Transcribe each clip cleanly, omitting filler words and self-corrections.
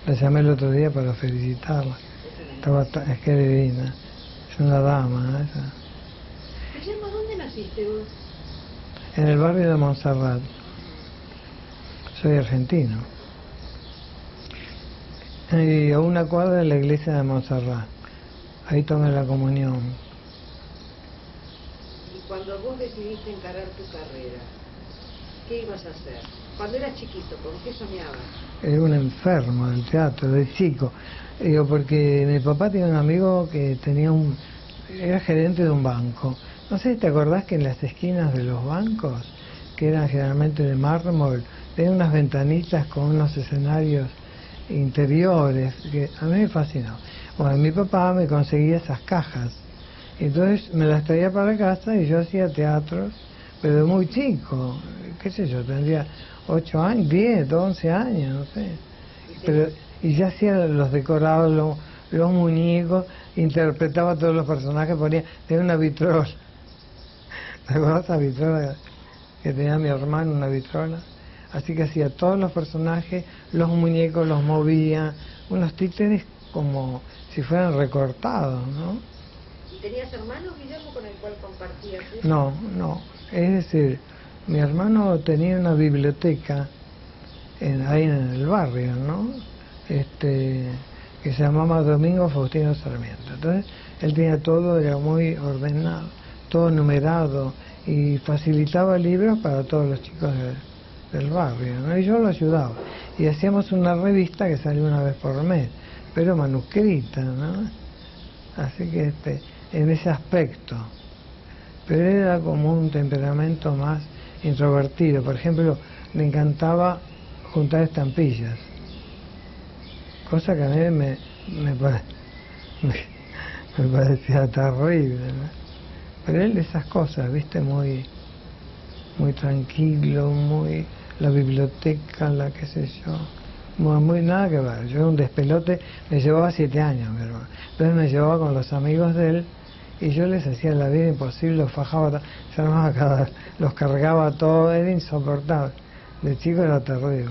La llamé el otro día para felicitarla. Es que es divina. Es una dama, esa. Guillermo, ¿dónde naciste vos? En el barrio de Montserrat. Soy argentino. Y a una cuadra de la iglesia de Montserrat. Ahí tomé la comunión. Y cuando vos decidiste encarar tu carrera, ¿qué ibas a hacer? Cuando eras chiquito, ¿con qué soñabas? Era un enfermo del teatro, de chico. Digo, porque mi papá tiene un amigo que era gerente de un banco. No sé si te acordás que en las esquinas de los bancos, que eran generalmente de mármol, tenían unas ventanitas con unos escenarios interiores, que a mí me fascinó. Bueno, mi papá me conseguía esas cajas, entonces me las traía para casa y yo hacía teatros, pero de muy chico, qué sé yo, tendría 8 años, 10, 11 años, no sé. Y ya hacía los decorados, los muñecos, interpretaba todos los personajes, tenía una vitrola. ¿Te acuerdas esa vitrola que tenía mi hermano, una vitrola? Así que hacía todos los personajes, los muñecos los movía, unos títeres como si fueran recortados, ¿no? ¿Y tenías hermanos, Guillermo, con el cual compartías eso? No, es decir, mi hermano tenía una biblioteca ahí en el barrio, ¿no? Que se llamaba Domingo Faustino Sarmiento. Entonces, él tenía todo, era muy ordenado, todo numerado y facilitaba libros para todos los chicos del barrio, ¿no? Y yo lo ayudaba. Y hacíamos una revista que salía una vez por mes, pero manuscrita, ¿no? Así que en ese aspecto. Pero era como un temperamento más introvertido. Por ejemplo, le encantaba juntar estampillas, cosa que a mí me parecía terrible, ¿no? Pero él esas cosas, viste, muy tranquilo, la biblioteca, la qué sé yo, muy nada que ver. Yo era un despelote, me llevaba 7 años, mi hermano. Entonces me llevaba con los amigos de él y yo les hacía la vida imposible, los fajaba, se armaba los cargaba todo, era insoportable. De chico era terrible.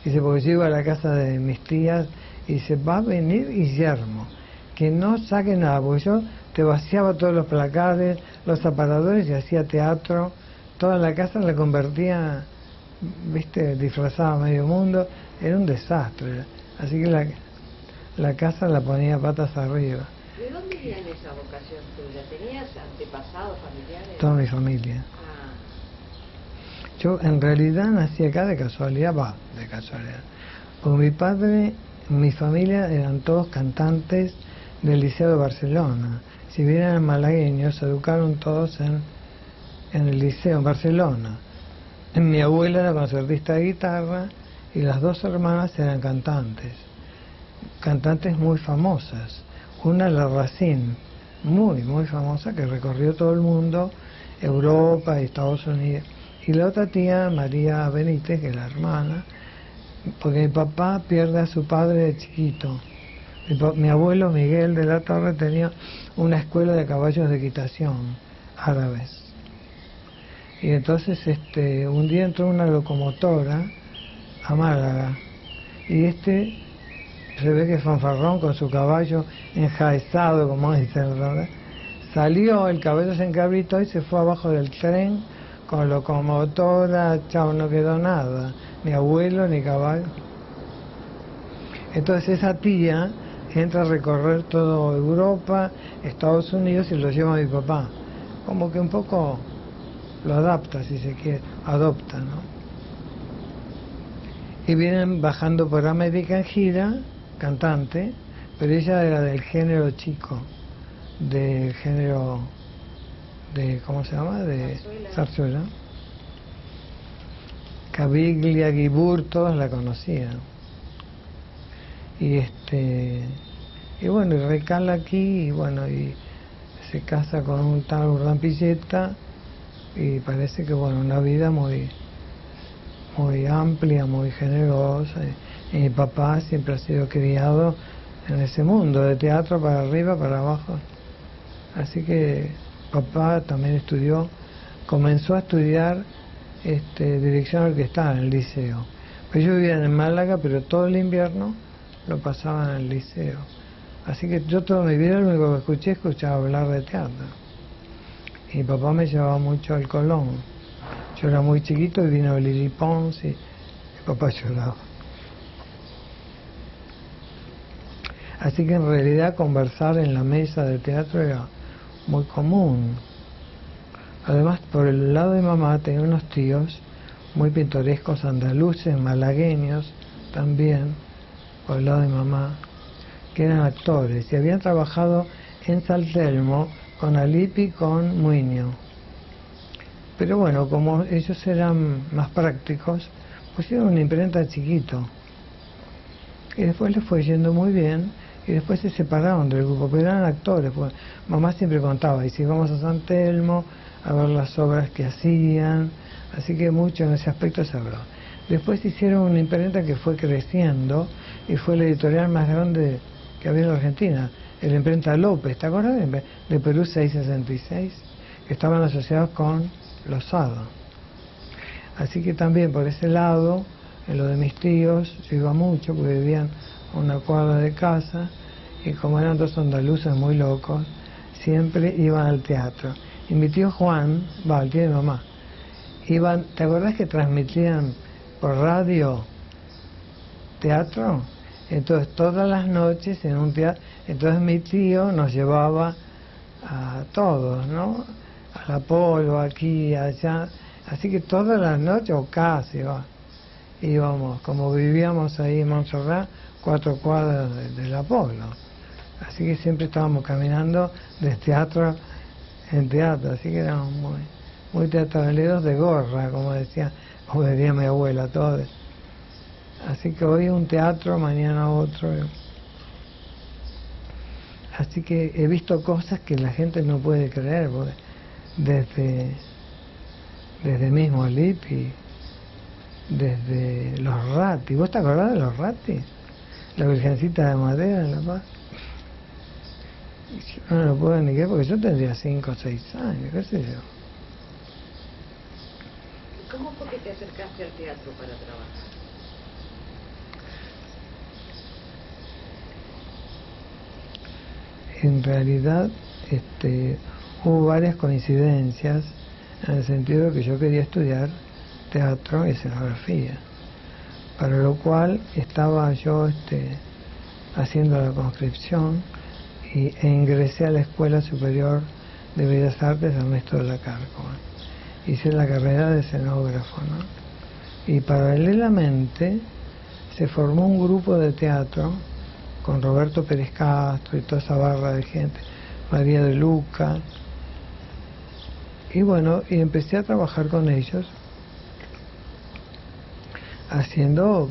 Dice, porque yo iba a la casa de mis tías y dice, va a venir Guillermo, que no saque nada, porque yo te vaciaba todos los placares, los aparadores y hacía teatro, toda la casa la convertía, viste, disfrazaba a medio mundo, era un desastre, así que la casa la ponía patas arriba. ¿De dónde viene esa vocación tuya? ¿Tenías antepasados familiares? Toda mi familia. Yo en realidad nací acá de casualidad, porque mi padre, mi familia eran todos cantantes del Liceo de Barcelona. Si bien eran malagueños, se educaron todos en el liceo en Barcelona. Mi abuela era concertista de guitarra y las 2 hermanas eran cantantes muy famosas. Una, la Racine, muy famosa, que recorrió todo el mundo, Europa y Estados Unidos. Y la otra tía, María Benítez, que es la hermana, porque mi papá pierde a su padre de chiquito. Mi abuelo Miguel de la Torre tenía una escuela de caballos de equitación árabes. Y entonces un día entró una locomotora a Málaga y se ve que fanfarrón con su caballo enjaezado, como dicen, ¿verdad? Salió, el caballo se encabritó y se fue abajo del tren con locomotora, chao, no quedó nada, ni abuelo ni caballo. Entonces esa tía entra a recorrer toda Europa, Estados Unidos y lo lleva a mi papá. Como que un poco lo adapta, si se quiere, adopta, ¿no? Y vienen bajando por América en gira, cantante, pero ella era del género chico, del género de, ¿cómo se llama? De zarzuela. Caviglia, Guibur, todos la conocían. Y bueno, y recala aquí, y bueno, y se casa con un tal Urdampilleta, y parece que, bueno, una vida muy amplia, muy generosa. Y mi papá siempre ha sido criado en ese mundo, de teatro para arriba, para abajo. Así que papá también comenzó a estudiar dirección orquestal en el liceo. Pues yo vivía en Málaga, pero todo el invierno lo pasaban en el liceo. Así que yo toda mi vida lo único que escuchaba hablar de teatro. Y mi papá me llevaba mucho al Colón. Yo era muy chiquito y vino Lili Pons y mi papá lloraba. Así que en realidad conversar en la mesa de teatro era muy común. Además, por el lado de mamá tenía unos tíos muy pintorescos andaluces, malagueños también, por el lado de mamá, que eran actores y habían trabajado en San Telmo con Alipi y con Muñoz. Pero bueno, como ellos eran más prácticos, pusieron una imprenta chiquito. Y después les fue yendo muy bien y después se separaron del grupo, pero eran actores. Pues mamá siempre contaba, y si vamos a San Telmo a ver las obras que hacían, así que mucho en ese aspecto se habló. Después hicieron una imprenta que fue creciendo y fue la editorial más grande que había en la Argentina, la imprenta López, ¿te acuerdas? De Perú 666, que estaban asociados con Losada. Así que también por ese lado, en lo de mis tíos, yo iba mucho porque vivían a una cuadra de casa y como eran dos andaluces muy locos, siempre iban al teatro. Y mi tío Juan, el tío de mamá, iban, ¿te acordás que transmitían por radio teatro? Entonces todas las noches en un teatro, entonces mi tío nos llevaba a todos, ¿no? A la Polo, aquí, allá, así que todas las noches, o casi, íbamos, como vivíamos ahí en Montserrat, 4 cuadras del Apolo, así que siempre estábamos caminando de teatro en teatro, así que éramos muy teatraleros de gorra, como decía mi abuela, todos. Así que hoy un teatro, mañana otro. Así que he visto cosas que la gente no puede creer, porque desde mismo Alipi, desde los Ratti. ¿Vos te acordás de los Ratti? La Virgencita de Madera en La Paz. Yo no lo puedo ni creer porque yo tendría 5 o 6 años, qué sé yo. ¿Cómo fue que te acercaste al teatro para trabajar? En realidad hubo varias coincidencias en el sentido de que yo quería estudiar teatro y escenografía, para lo cual estaba yo haciendo la conscripción e ingresé a la Escuela Superior de Bellas Artes Ernesto de la Cárcova. Hice la carrera de escenógrafo, ¿no? Y paralelamente se formó un grupo de teatro con Roberto Pérez Castro y toda esa barra de gente, María de Luca, y bueno, y empecé a trabajar con ellos,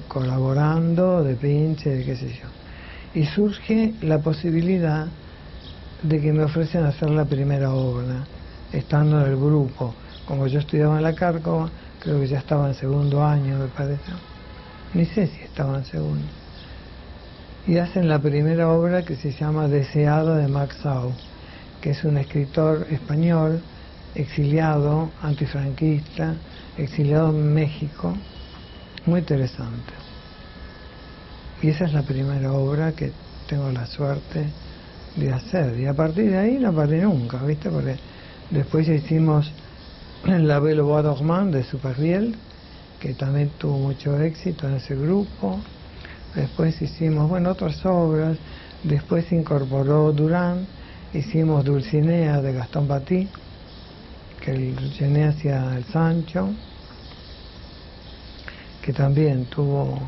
colaborando de pinche, de qué sé yo, y surge la posibilidad de que me ofrecen hacer la primera obra, estando en el grupo. Como yo estudiaba en la Cárcova, creo que ya estaba en segundo año, me parece, ni sé si estaba en segundo. Y hacen la primera obra que se llama Deseado de Max Sau, que es un escritor español, exiliado, antifranquista, exiliado en México, muy interesante. Y esa es la primera obra que tengo la suerte de hacer. Y a partir de ahí no paré nunca, ¿viste? Porque después ya hicimos La Belle Bois Dormant de Supervielle, que también tuvo mucho éxito en ese grupo. Después hicimos, otras obras. Después se incorporó Durán, hicimos Dulcinea de Gastón Paty, que llené hacia el Sancho, que también tuvo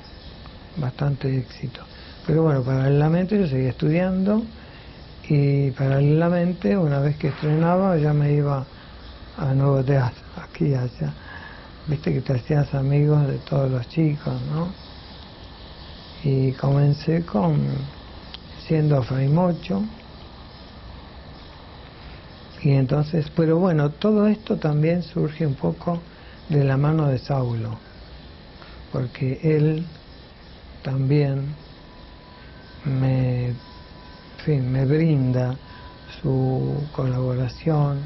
bastante éxito. Pero bueno, paralelamente yo seguía estudiando y paralelamente, una vez que estrenaba, ya me iba a Nuevo Teatro, aquí y allá. Viste que te hacías amigos de todos los chicos, ¿no? Y comencé siendo Fray Mocho. Y entonces, pero bueno, todo esto también surge un poco de la mano de Saulo, porque él también me brinda su colaboración,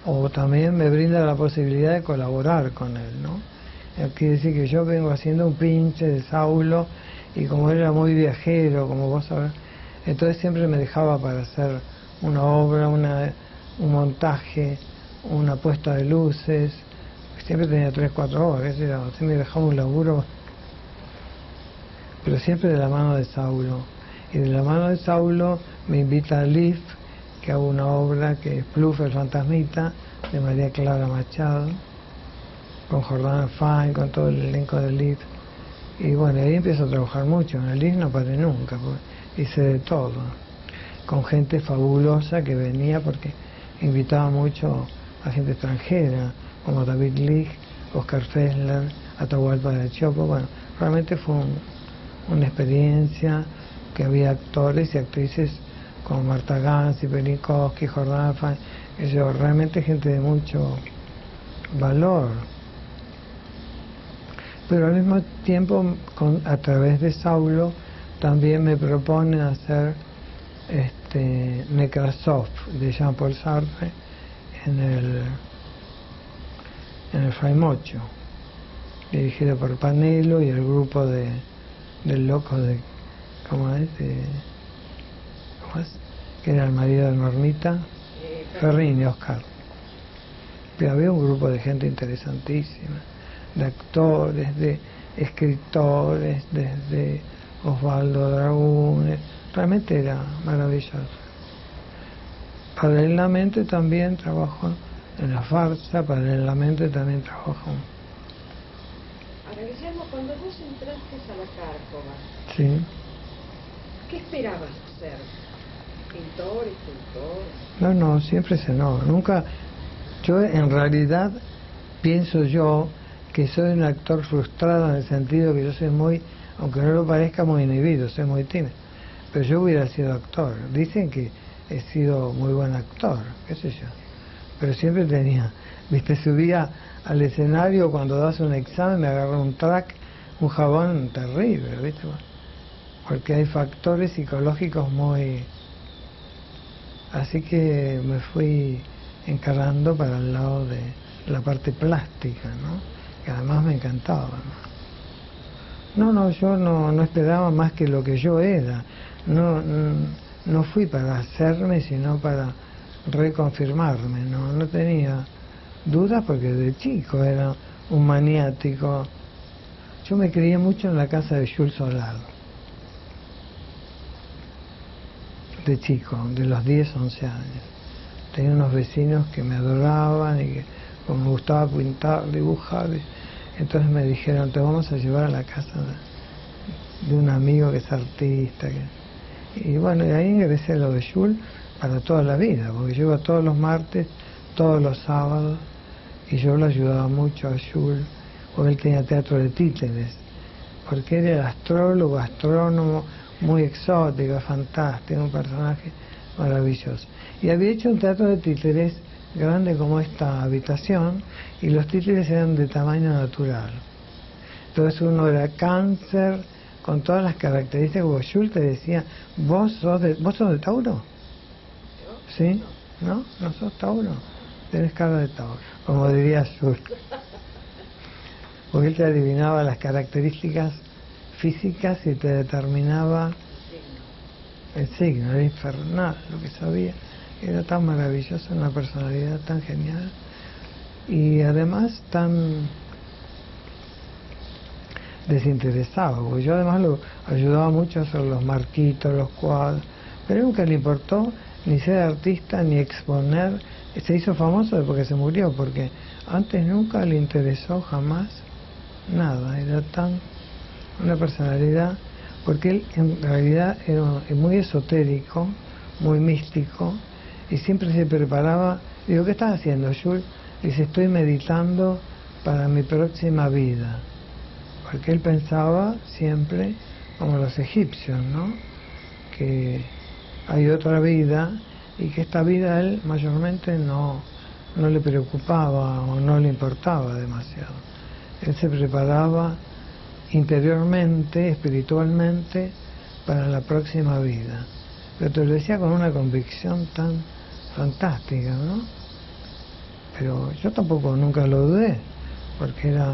o también me brinda la posibilidad de colaborar con él, ¿no? Quiere decir que yo vengo haciendo un pinche de Saulo y como él era muy viajero, como vos sabrás, entonces siempre me dejaba para hacer una obra, un montaje, una puesta de luces, siempre tenía 3, 4 horas, siempre me dejaba un laburo, pero siempre de la mano de Saulo. Y de la mano de Saulo me invita a LIF, que hago una obra que es Pluf el fantasmita, de María Clara Machado, con Jordana Fine, con todo el elenco de LIF. Y bueno, ahí empiezo a trabajar mucho. En el LIF no paré nunca, porque hice de todo, con gente fabulosa que venía, porque invitaba mucho a gente extranjera, como David Lich, Oscar Fessler, Atahualpa de Chopo. Bueno, realmente fue una experiencia, que había actores y actrices como Marta Ganzi, Penikowski, Jordana Fine, realmente gente de mucho valor. Pero al mismo tiempo, a través de Saulo, también me propone hacer Nekrasov de Jean-Paul Sartre en el Fray Mocho, dirigido por Panelo y el grupo del loco de ¿cómo es? Que era el marido de Normita Ferrini, Oscar. Pero había un grupo de gente interesantísima, de actores, de escritores, desde Osvaldo Dragún, realmente era maravilloso. Paralelamente también trabajo en la farsa, paralelamente también trabajo. Ahora, Guillermo, cuando vos entraste a la Cárcova, Sí. ¿qué esperabas ser? ¿Pintor, escultor? No, siempre nunca. Yo en realidad pienso yo que soy un actor frustrado, en el sentido que yo soy muy, aunque no lo parezca, muy inhibido, soy muy tímido. Pero yo hubiera sido actor. Dicen que he sido muy buen actor, qué sé yo. Pero siempre tenía, subía al escenario, cuando das un examen, me agarró un track, un jabón terrible, ¿viste? Porque hay factores psicológicos muy... Así que me fui encarando para el lado de la parte plástica, ¿no? Que además me encantaba, ¿no? Yo no esperaba más que lo que yo era. No fui para hacerme, sino para reconfirmarme, no tenía dudas, porque de chico era un maniático. Yo me crié mucho en la casa de Jules Solard, de chico, de los 10, 11 años. Tenía unos vecinos que me adoraban y que, como me gustaba pintar, dibujar, entonces me dijeron: te vamos a llevar a la casa de un amigo que es artista. Y bueno, y ahí ingresé a lo de Jules para toda la vida, porque yo iba todos los martes, todos los sábados, y yo lo ayudaba mucho a Jules, porque él tenía teatro de títeres, porque él era astrólogo, astrónomo, muy exótico, fantástico, un personaje maravilloso. Y había hecho un teatro de títeres grande como esta habitación, y los títeres eran de tamaño natural. Entonces uno era Cáncer, con todas las características, como Jules te decía: ¿Vos sos de Tauro? ¿Sí? ¿No? ¿No sos Tauro? Tenés cara de Tauro, como diría Jules. Porque él te adivinaba las características físicas y te determinaba el signo, era infernal lo que sabía. Era tan maravilloso, una personalidad tan genial y además tan desinteresado, porque yo además lo ayudaba mucho a hacer los marquitos, los cuadros, pero nunca le importó ni ser artista ni exponer. Se hizo famoso porque se murió, porque antes nunca le interesó jamás nada. Era tan una personalidad, porque él en realidad era muy esotérico, muy místico, y siempre se preparaba. Digo: ¿qué estás haciendo, Jules? Dice: estoy meditando para mi próxima vida, porque él pensaba siempre como los egipcios, ¿no? Que hay otra vida y que esta vida a él mayormente no le preocupaba o no le importaba demasiado. Él se preparaba interiormente, espiritualmente, para la próxima vida. Pero te lo decía con una convicción tan fantástica, ¿no? Pero yo tampoco nunca lo dudé, porque era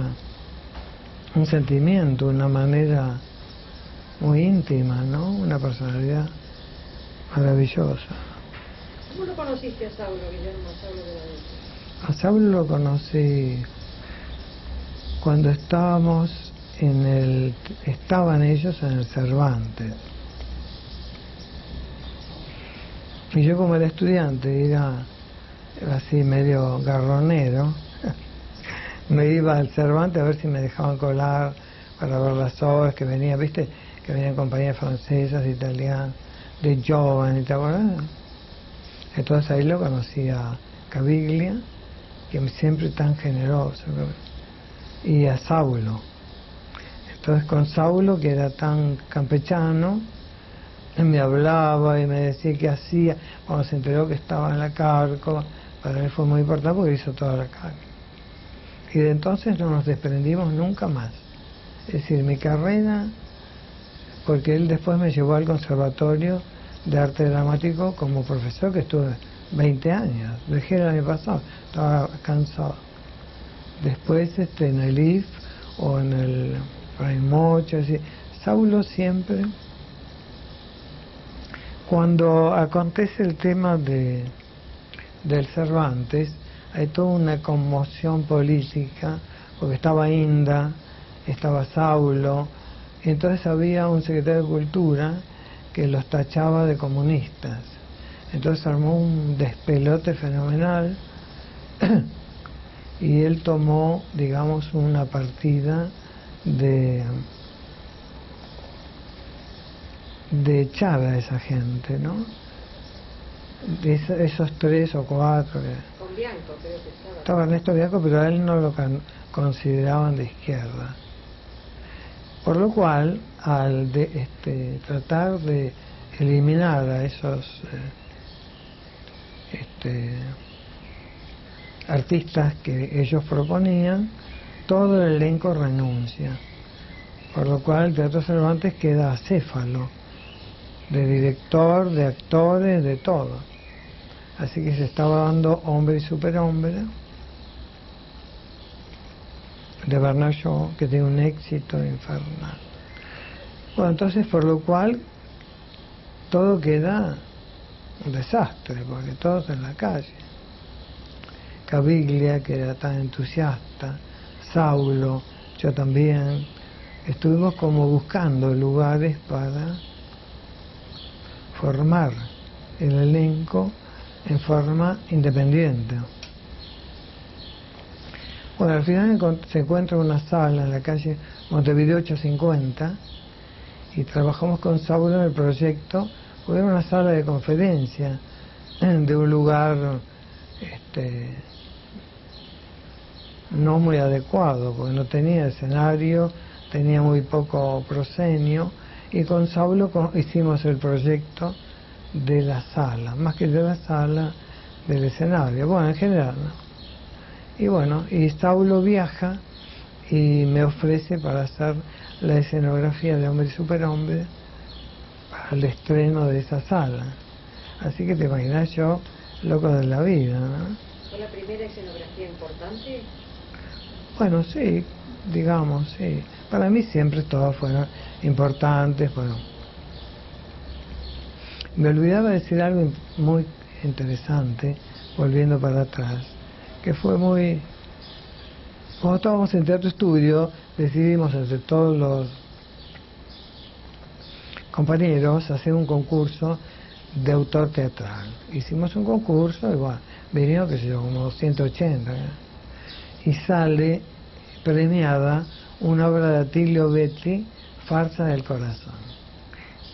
un sentimiento, una manera muy íntima, ¿no? Una personalidad maravillosa. ¿Cómo lo conociste a Saulo, Guillermo, a Saulo de la Vega? A Saulo lo conocí cuando estaban ellos en el Cervantes. Y yo, como era estudiante, era así medio garronero, me iba al Cervantes a ver si me dejaban colar para ver las obras que venían, ¿viste? Que venían compañías francesas, italianas, de Giovanni, ¿te acuerdas? Entonces ahí lo conocí a Caviglia, que siempre tan generoso, y a Saulo. Entonces con Saulo, que era tan campechano, él me hablaba y me decía qué hacía. Cuando se enteró que estaba en la Carco, para él fue muy importante porque hizo toda la Carco. Y de entonces no nos desprendimos nunca más. Es decir, mi carrera, porque él después me llevó al Conservatorio de Arte Dramático como profesor, que estuve 20 años. Dejé el año pasado, estaba cansado. Después en el IF o en el Raimocho, así. Saulo siempre, cuando acontece el tema del Cervantes, hay toda una conmoción política, porque estaba Inda, estaba Saulo, y entonces había un secretario de Cultura que los tachaba de comunistas. Entonces armó un despelote fenomenal y él tomó, digamos, una partida de echar a esa gente, ¿no? De esos 3 o 4 que... Con Bianco, creo que estaba. Estaba Ernesto Bianco, pero a él no lo consideraban de izquierda. Por lo cual, al tratar de eliminar a esos artistas que ellos proponían, todo el elenco renuncia. Por lo cual el Teatro Cervantes queda acéfalo, de director, de actores, de todo. Así que se estaba dando Hombre y Superhombre, de Bernard Shaw, que tiene un éxito infernal. Bueno, entonces, por lo cual, todo queda un desastre, porque todos en la calle. Caviglia, que era tan entusiasta, Saulo, yo también, estuvimos como buscando lugares para formar el elenco en forma independiente. Bueno, al final se encuentra una sala en la calle Montevideo 850 y trabajamos con Saulo en el proyecto. Era una sala de conferencia de un lugar no muy adecuado, porque no tenía escenario, tenía muy poco proscenio, y con Saulo hicimos el proyecto de la sala, más que de la sala, del escenario, bueno, en general, ¿no? Y bueno, y Saulo viaja y me ofrece para hacer la escenografía de Hombre y Superhombre para el estreno de esa sala. Así que te imaginas, yo, loco de la vida, ¿no? ¿Fue la primera escenografía importante? Bueno, sí, digamos, sí. Para mí siempre todas fueron importantes, bueno. Me olvidaba decir algo muy interesante, volviendo para atrás, que fue muy... Cuando estábamos en Teatro Estudio, decidimos entre todos los compañeros hacer un concurso de autor teatral. Hicimos un concurso, igual, vinieron, qué sé yo, como 180, ¿eh? Y sale premiada una obra de Atilio Betri, Farsa del Corazón,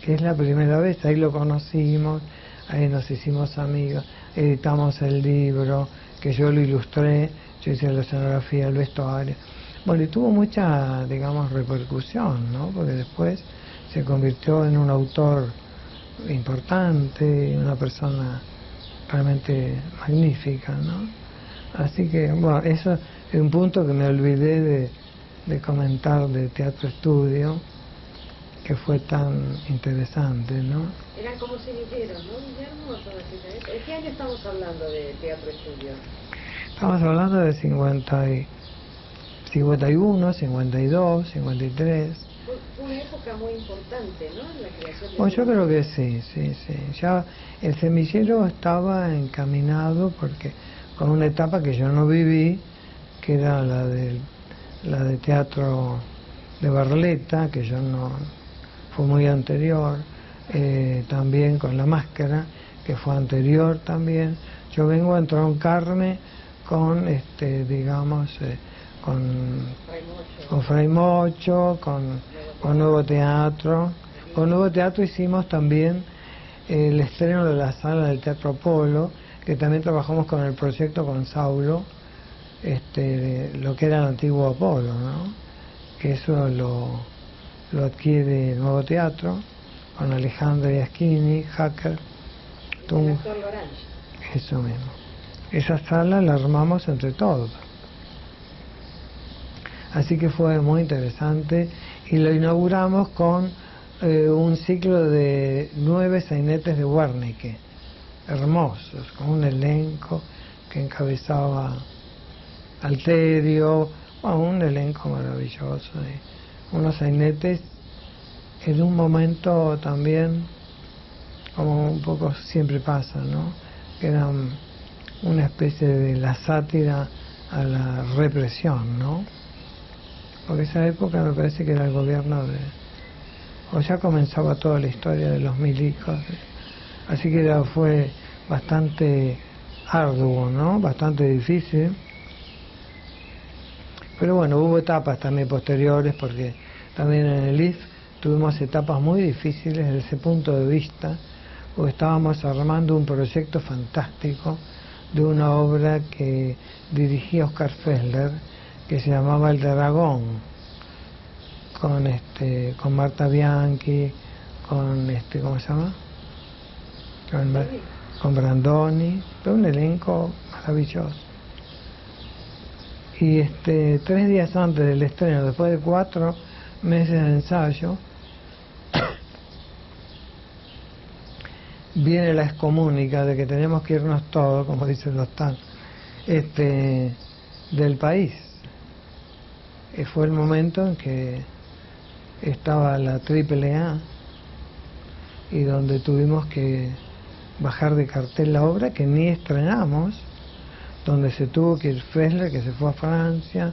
que es la primera vez, ahí lo conocimos, ahí nos hicimos amigos, editamos el libro, que yo lo ilustré, yo hice la escenografía, el vestuario. Bueno, y tuvo mucha, digamos, repercusión, ¿no? Porque después se convirtió en un autor importante, una persona realmente magnífica, ¿no? Así que, bueno, eso es un punto que me olvidé de comentar de Teatro Estudio, que fue tan interesante, ¿no? Eran como semilleros, ¿no, Guillermo? Todas esas. ¿En qué año estamos hablando de Teatro Estudio? Estamos hablando de 51, 52, 53, Fue una época muy importante, ¿no? En la creación de... Bueno, yo creo que sí, sí, sí. Ya el semillero estaba encaminado porque con una etapa que yo no viví, que era la de teatro de Barletta, que yo no, fue muy anterior, también con La Máscara, que fue anterior también. Yo vengo a entroncarme con, digamos, con Fray Mocho, con Nuevo Teatro. Con Nuevo Teatro hicimos también el estreno de la sala del Teatro Apolo, que también trabajamos con el proyecto con Saulo, lo que era el antiguo Apolo, ¿no? Que eso lo adquiere Nuevo Teatro, con Alejandro Iaschini, Hacker, el actor Lorange. Eso mismo. Esa sala la armamos entre todos. Así que fue muy interesante y lo inauguramos con un ciclo de 9 sainetes de Wernicke, hermosos, con un elenco que encabezaba Alterio, bueno, un elenco maravilloso, unos sainetes en un momento también, como un poco siempre pasa, ¿no? Que eran una especie de la sátira a la represión, ¿no? Porque esa época me parece que era el gobierno o ya comenzaba toda la historia de los milicos, así que fue bastante arduo, ¿no? Bastante difícil. Pero bueno, hubo etapas también posteriores, porque también en el IF tuvimos etapas muy difíciles desde ese punto de vista, porque estábamos armando un proyecto fantástico de una obra que dirigía Oscar Fessler, que se llamaba El Dragón, con Marta Bianchi, con ¿cómo se llama? Con Brandoni, fue un elenco maravilloso. Y 3 días antes del estreno, después de 4 meses de ensayo, viene la excomunica de que tenemos que irnos todos, como dicen los tan, del país. Y fue el momento en que estaba la AAA y donde tuvimos que bajar de cartel la obra que ni estrenamos, donde se tuvo que ir Fessler, que se fue a Francia,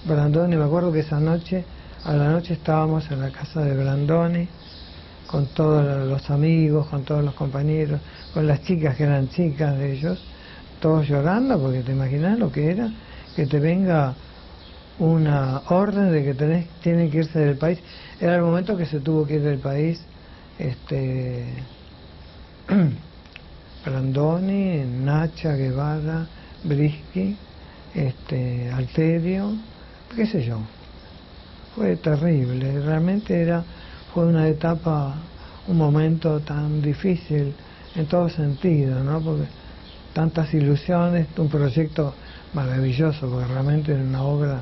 Brandoni, me acuerdo que esa noche, a la noche estábamos en la casa de Brandoni, con todos los amigos, con todos los compañeros, con las chicas que eran chicas de ellos, todos llorando, porque te imaginas lo que era, que te venga una orden de que tienen que irse del país. Era el momento que se tuvo que ir del país, Brandoni, Nacha, Guevara, Brisky, Alterio, qué sé yo. Fue terrible, realmente fue una etapa, un momento tan difícil en todo sentido, ¿no? Porque tantas ilusiones, un proyecto maravilloso, porque realmente era una obra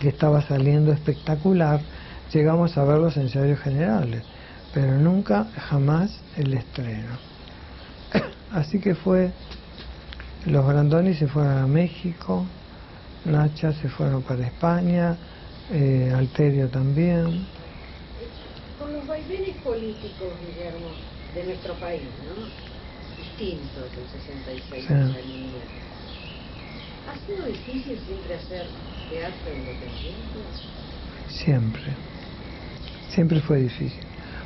que estaba saliendo espectacular. Llegamos a ver los ensayos generales, pero nunca, jamás el estreno. Así que los Brandoni se fueron a México, Nacha se fueron para España, Alterio también. Con los vaivenes políticos, Guillermo, de nuestro país, ¿no? Distintos del 66 Sí. ¿Ha sido difícil siempre hacer teatro independiente? Siempre fue difícil.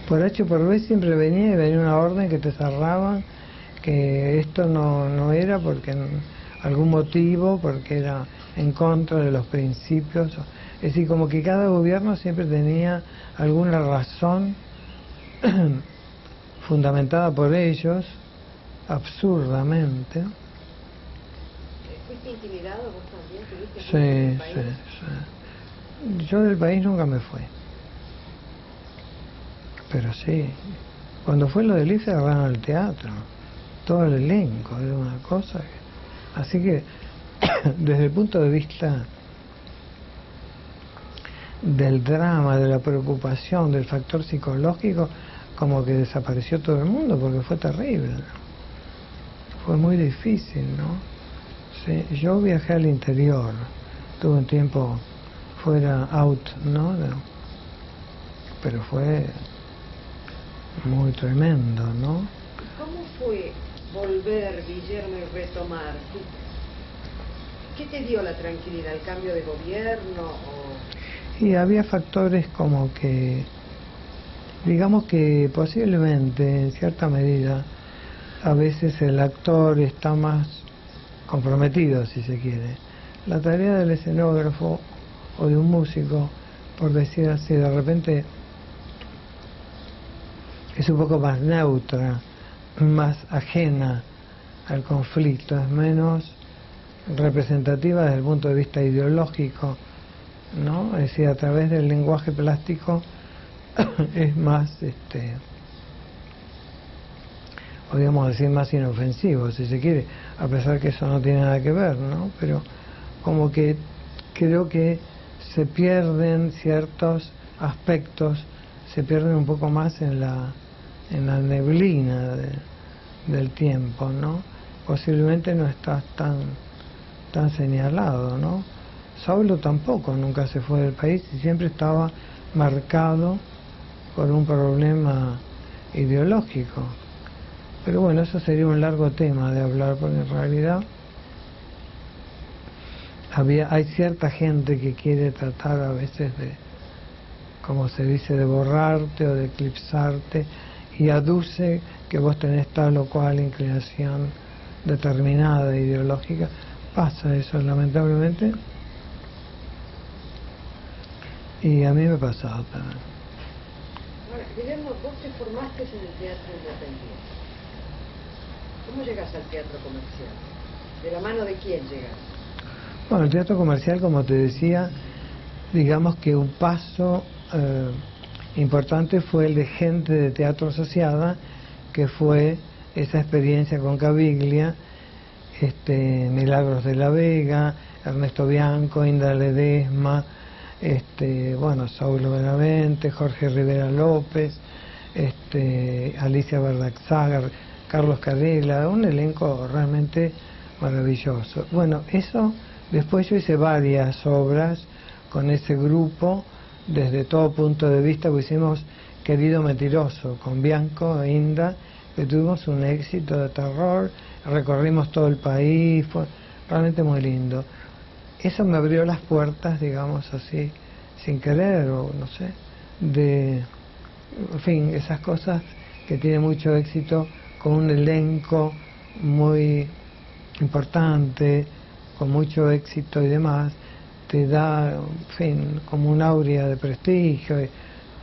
Por H o por B siempre venía una orden que te cerraban, que esto no era porque algún motivo, porque era en contra de los principios. Es decir, como que cada gobierno siempre tenía alguna razón fundamentada por ellos, absurdamente. ¿Fuiste intimidado vos también? Sí. Yo del país nunca me fui. Pero sí, cuando fue lo del IFE agarraron el teatro, todo el elenco, era una cosa. Así que, desde el punto de vista del drama, de la preocupación, del factor psicológico, como que desapareció todo el mundo, porque fue terrible. Fue muy difícil, ¿no? Sí, yo viajé al interior, tuve un tiempo fuera out, ¿no? Pero fue muy tremendo, ¿no? ¿Cómo fue volver, Guillermo, y retomar? ¿Qué te dio la tranquilidad? ¿El cambio de gobierno? Y había factores como que, digamos que posiblemente, en cierta medida, a veces el actor está más comprometido, si se quiere. La tarea del escenógrafo o de un músico, por decir así, de repente es un poco más neutra, más ajena al conflicto, es menos representativa desde el punto de vista ideológico, ¿no? Es decir, a través del lenguaje plástico es más, podríamos decir, más inofensivo, si se quiere, a pesar que eso no tiene nada que ver, ¿no? Pero como que creo que se pierden ciertos aspectos, se pierden un poco más en la neblina del tiempo, ¿no? Posiblemente no estás tan señalado, ¿no? Saulo tampoco nunca se fue del país y siempre estaba marcado por un problema ideológico. Pero bueno, eso sería un largo tema de hablar, porque en realidad hay cierta gente que quiere tratar a veces de, como se dice, de borrarte o de eclipsarte, y aduce que vos tenés tal o cual inclinación determinada ideológica. Pasa eso, lamentablemente, y a mí me ha pasado también. Ahora, Guillermo, vos te formaste en el teatro independiente. ¿Cómo llegas al teatro comercial? ¿De la mano de quién llegas? Bueno, el teatro comercial, como te decía, digamos que un paso importante fue el de gente de teatro asociada, que fue esa experiencia con Caviglia, Milagros de la Vega, Ernesto Bianco, Indra Ledesma, bueno, Saulo Benavente, Jorge Rivera López, Alicia Bardaxaga, Carlos Cadela, un elenco realmente maravilloso. Bueno, eso, después yo hice varias obras con ese grupo, desde todo punto de vista, pues hicimos Querido Mentiroso, con Bianco e Inda, que tuvimos un éxito de terror, recorrimos todo el país, fue realmente muy lindo. Eso me abrió las puertas, digamos así, sin querer, o no sé, en fin, esas cosas que tienen mucho éxito, con un elenco muy importante, con mucho éxito y demás, te da, en fin, como un aurea de prestigio, y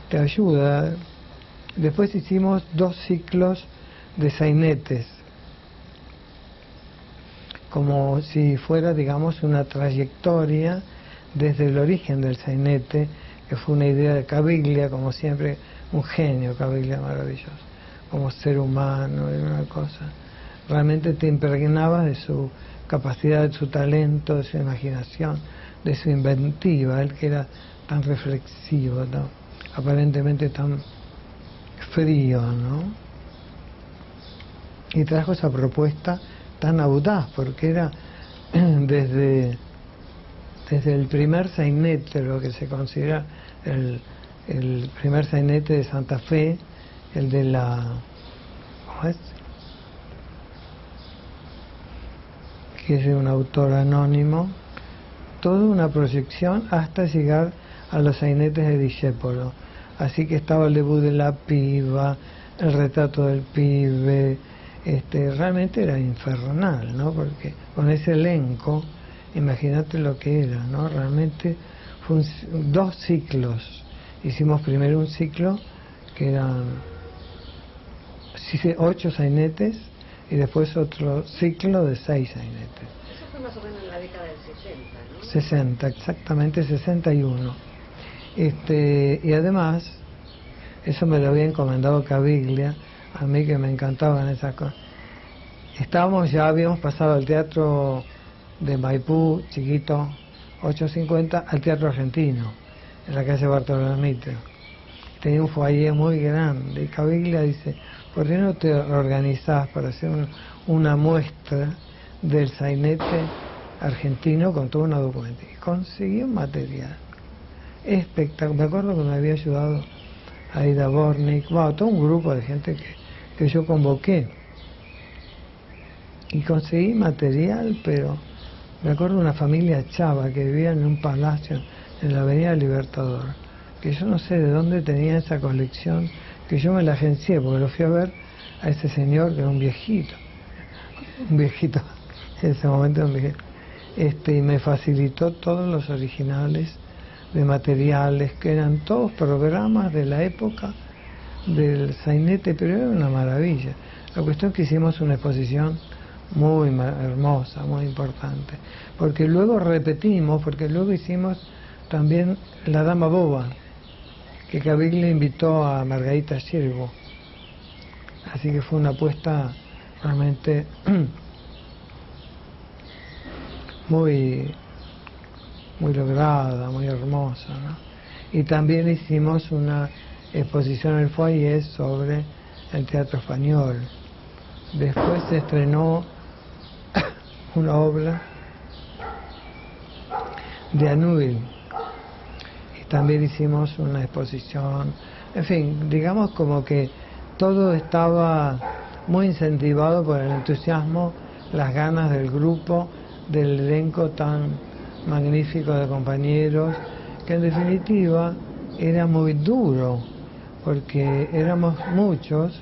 te ayuda. Después hicimos 2 ciclos de sainetes, como si fuera, digamos, una trayectoria desde el origen del sainete, que fue una idea de Caviglia, como siempre, un genio, Caviglia, maravilloso, como ser humano, y una cosa. Realmente te impregnabas de su capacidad, de su talento, de su imaginación, de su inventiva, él que era tan reflexivo, ¿no? Aparentemente tan frío, ¿no? Y trajo esa propuesta tan audaz, porque era desde el primer sainete, lo que se considera el primer sainete de Santa Fe, el de la... ¿cómo es? Que es de un autor anónimo, toda una proyección hasta llegar a los sainetes de Discépolo. Así que estaba el debut de la piba, el retrato del pibe, realmente era infernal, ¿no? Porque con ese elenco, imagínate lo que era, ¿no? Realmente fue 2 ciclos. Hicimos primero un ciclo que eran 8 sainetes, y después otro ciclo de 6 sainetes. Eso fue más o menos en la década del 60, ¿no? 60, exactamente, 61. Y además, eso me lo había encomendado Caviglia, a mí que me encantaban esas cosas. Ya habíamos pasado al teatro de Maipú, chiquito, 850, al teatro argentino, en la calle Bartolomé. Tenía un foyer muy grande, y Caviglia dice, ¿por qué no te organizás para hacer una muestra del sainete argentino con toda una documentación? Y conseguí un material espectacular. Me acuerdo que me había ayudado Aida Bornik, todo un grupo de gente que yo convoqué. Y conseguí material, pero me acuerdo de una familia chava que vivía en un palacio en la Avenida Libertador, que yo no sé de dónde tenía esa colección, que yo me la agencié, porque lo fui a ver a ese señor que era un viejito en ese momento, y me facilitó todos los originales de materiales, que eran todos programas de la época del sainete, pero era una maravilla. La cuestión es que hicimos una exposición muy hermosa, muy importante, porque luego repetimos, porque luego hicimos también La Dama Boba, que Caviglia invitó a Margarita Sherbo, así que fue una apuesta realmente muy lograda, muy hermosa, ¿no? Y también hicimos una exposición en el foyer sobre el teatro español. Después se estrenó una obra de Anouilh y también hicimos una exposición. En fin, digamos como que todo estaba muy incentivado por el entusiasmo, las ganas del grupo, del elenco tan magnífico de compañeros, que en definitiva era muy duro porque éramos muchos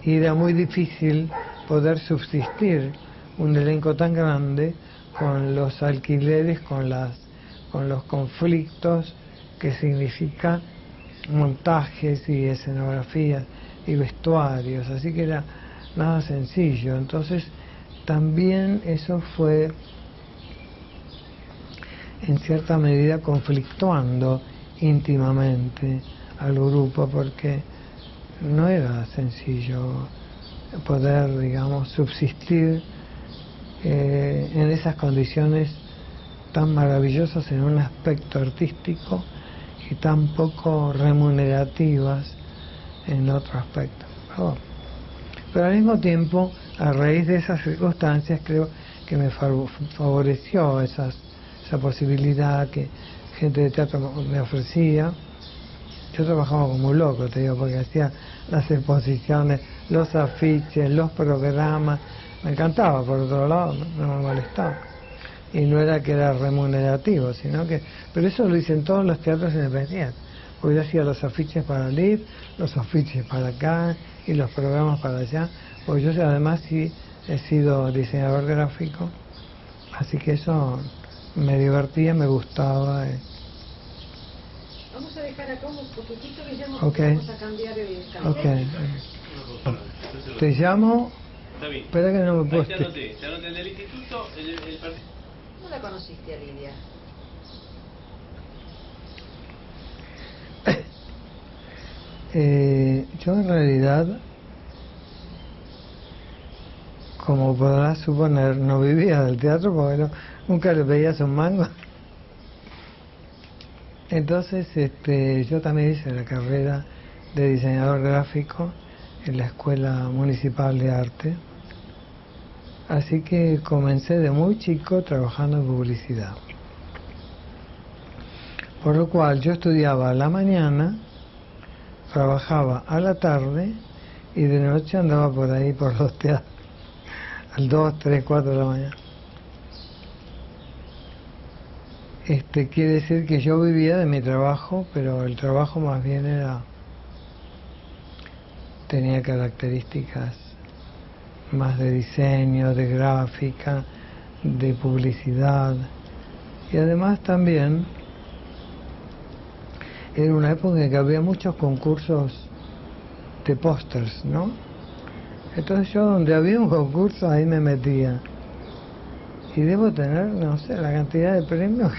y era muy difícil poder subsistir un elenco tan grande con los alquileres, con los conflictos que significa montajes y escenografías y vestuarios, así que era nada sencillo. Entonces también eso fue en cierta medida conflictuando íntimamente al grupo, porque no era sencillo poder, digamos, subsistir en esas condiciones tan maravillosas en un aspecto artístico y tan poco remunerativas en otro aspecto. Pero al mismo tiempo, a raíz de esas circunstancias, creo que me favoreció esa posibilidad que gente de teatro me ofrecía. Yo trabajaba como un loco, te digo, porque hacía las exposiciones, los afiches, los programas. Me encantaba, por otro lado, no me molestaba. Y no era que era remunerativo, sino que... Pero eso lo dicen todos los teatros independientes. Porque yo hacía los afiches para LIB, los afiches para acá y los programas para allá. Porque yo además sí he sido diseñador gráfico, así que eso me divertía, me gustaba. Vamos a dejar acá un poquitito, Guillermo, Okay. vamos a cambiar el café. Okay. Te llamo. Está bien. Espera que no me puedo. Ahí te anoté en el instituto, el partido. ¿Cómo la conociste a Lidia? Yo en realidad, como podrás suponer, no vivía del teatro porque nunca le veías un mango. Entonces yo también hice la carrera de diseñador gráfico en la Escuela Municipal de Arte. Así que comencé de muy chico trabajando en publicidad. Por lo cual yo estudiaba a la mañana, trabajaba a la tarde y de noche andaba por ahí por los teatros, al 2, 3, 4 de la mañana. Quiere decir que yo vivía de mi trabajo, pero el trabajo más bien tenía características más de diseño, de gráfica, de publicidad, y además también era una época en que había muchos concursos de pósters, ¿no? Entonces yo donde había un concurso ahí me metía. Y debo tener, no sé, la cantidad de premios.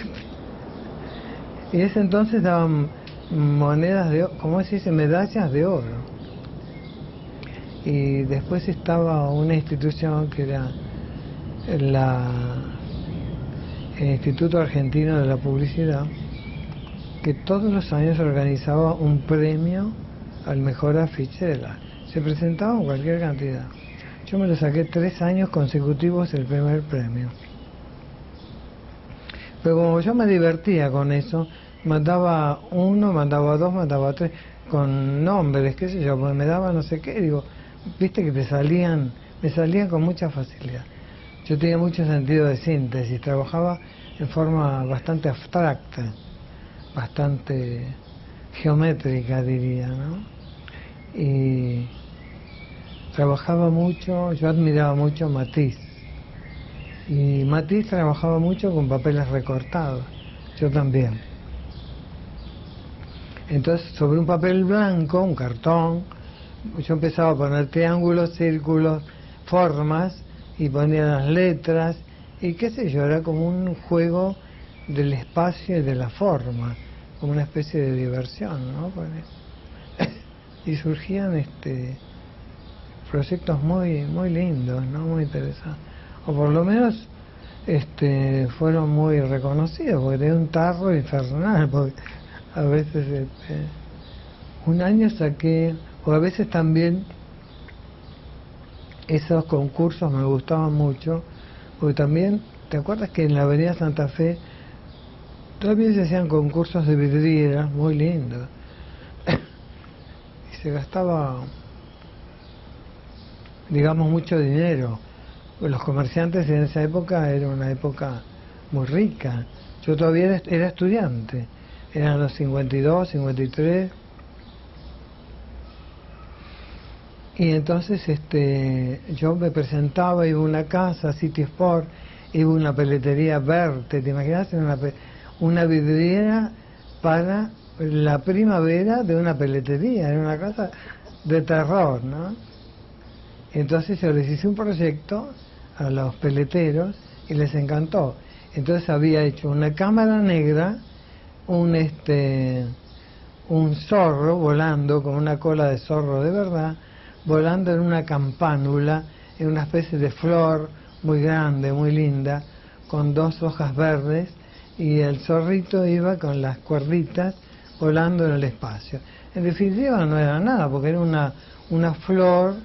Y ese entonces daban monedas de oro, ¿cómo se dice? Medallas de oro. Y después estaba una institución que era el Instituto Argentino de la Publicidad, que todos los años organizaba un premio al mejor afiche se presentaba cualquier cantidad. Yo me lo saqué 3 años consecutivos el primer premio. Pero como yo me divertía con eso, mandaba uno, mandaba dos, mandaba tres, con nombres, qué sé yo, porque me daba no sé qué, digo, viste que me salían con mucha facilidad. Yo tenía mucho sentido de síntesis, trabajaba en forma bastante abstracta, bastante geométrica diría, ¿no? Y trabajaba mucho, yo admiraba mucho a Matisse, y Matisse trabajaba mucho con papeles recortados, yo también. Entonces sobre un papel blanco, un cartón, yo empezaba a poner triángulos, círculos, formas, y ponía las letras, y qué sé yo, era como un juego del espacio y de la forma, como una especie de diversión, ¿no? Y surgían proyectos muy muy lindos, ¿no? Muy interesantes, o por lo menos fueron muy reconocidos, porque tenía un tarro infernal, porque a veces un año saqué, o a veces también esos concursos me gustaban mucho, porque también, ¿te acuerdas que en la avenida Santa Fe todavía se hacían concursos de vidrieras muy lindos? Y se gastaba, digamos, mucho dinero. Los comerciantes en esa época era una época muy rica. Yo todavía era estudiante, eran los 52, 53. Y entonces yo me presentaba, iba a una casa, City Sport, iba a una peletería Verte, ¿te imaginas? Una vidriera para la primavera de una peletería, era una cosa de terror, ¿no? Entonces yo les hice un proyecto a los peleteros y les encantó. Entonces había hecho una cámara negra, un zorro volando con una cola de zorro de verdad, volando en una campánula, en una especie de flor muy grande, muy linda, con dos hojas verdes, y el zorrito iba con las cuerditas volando en el espacio. En definitiva no era nada, porque era una flor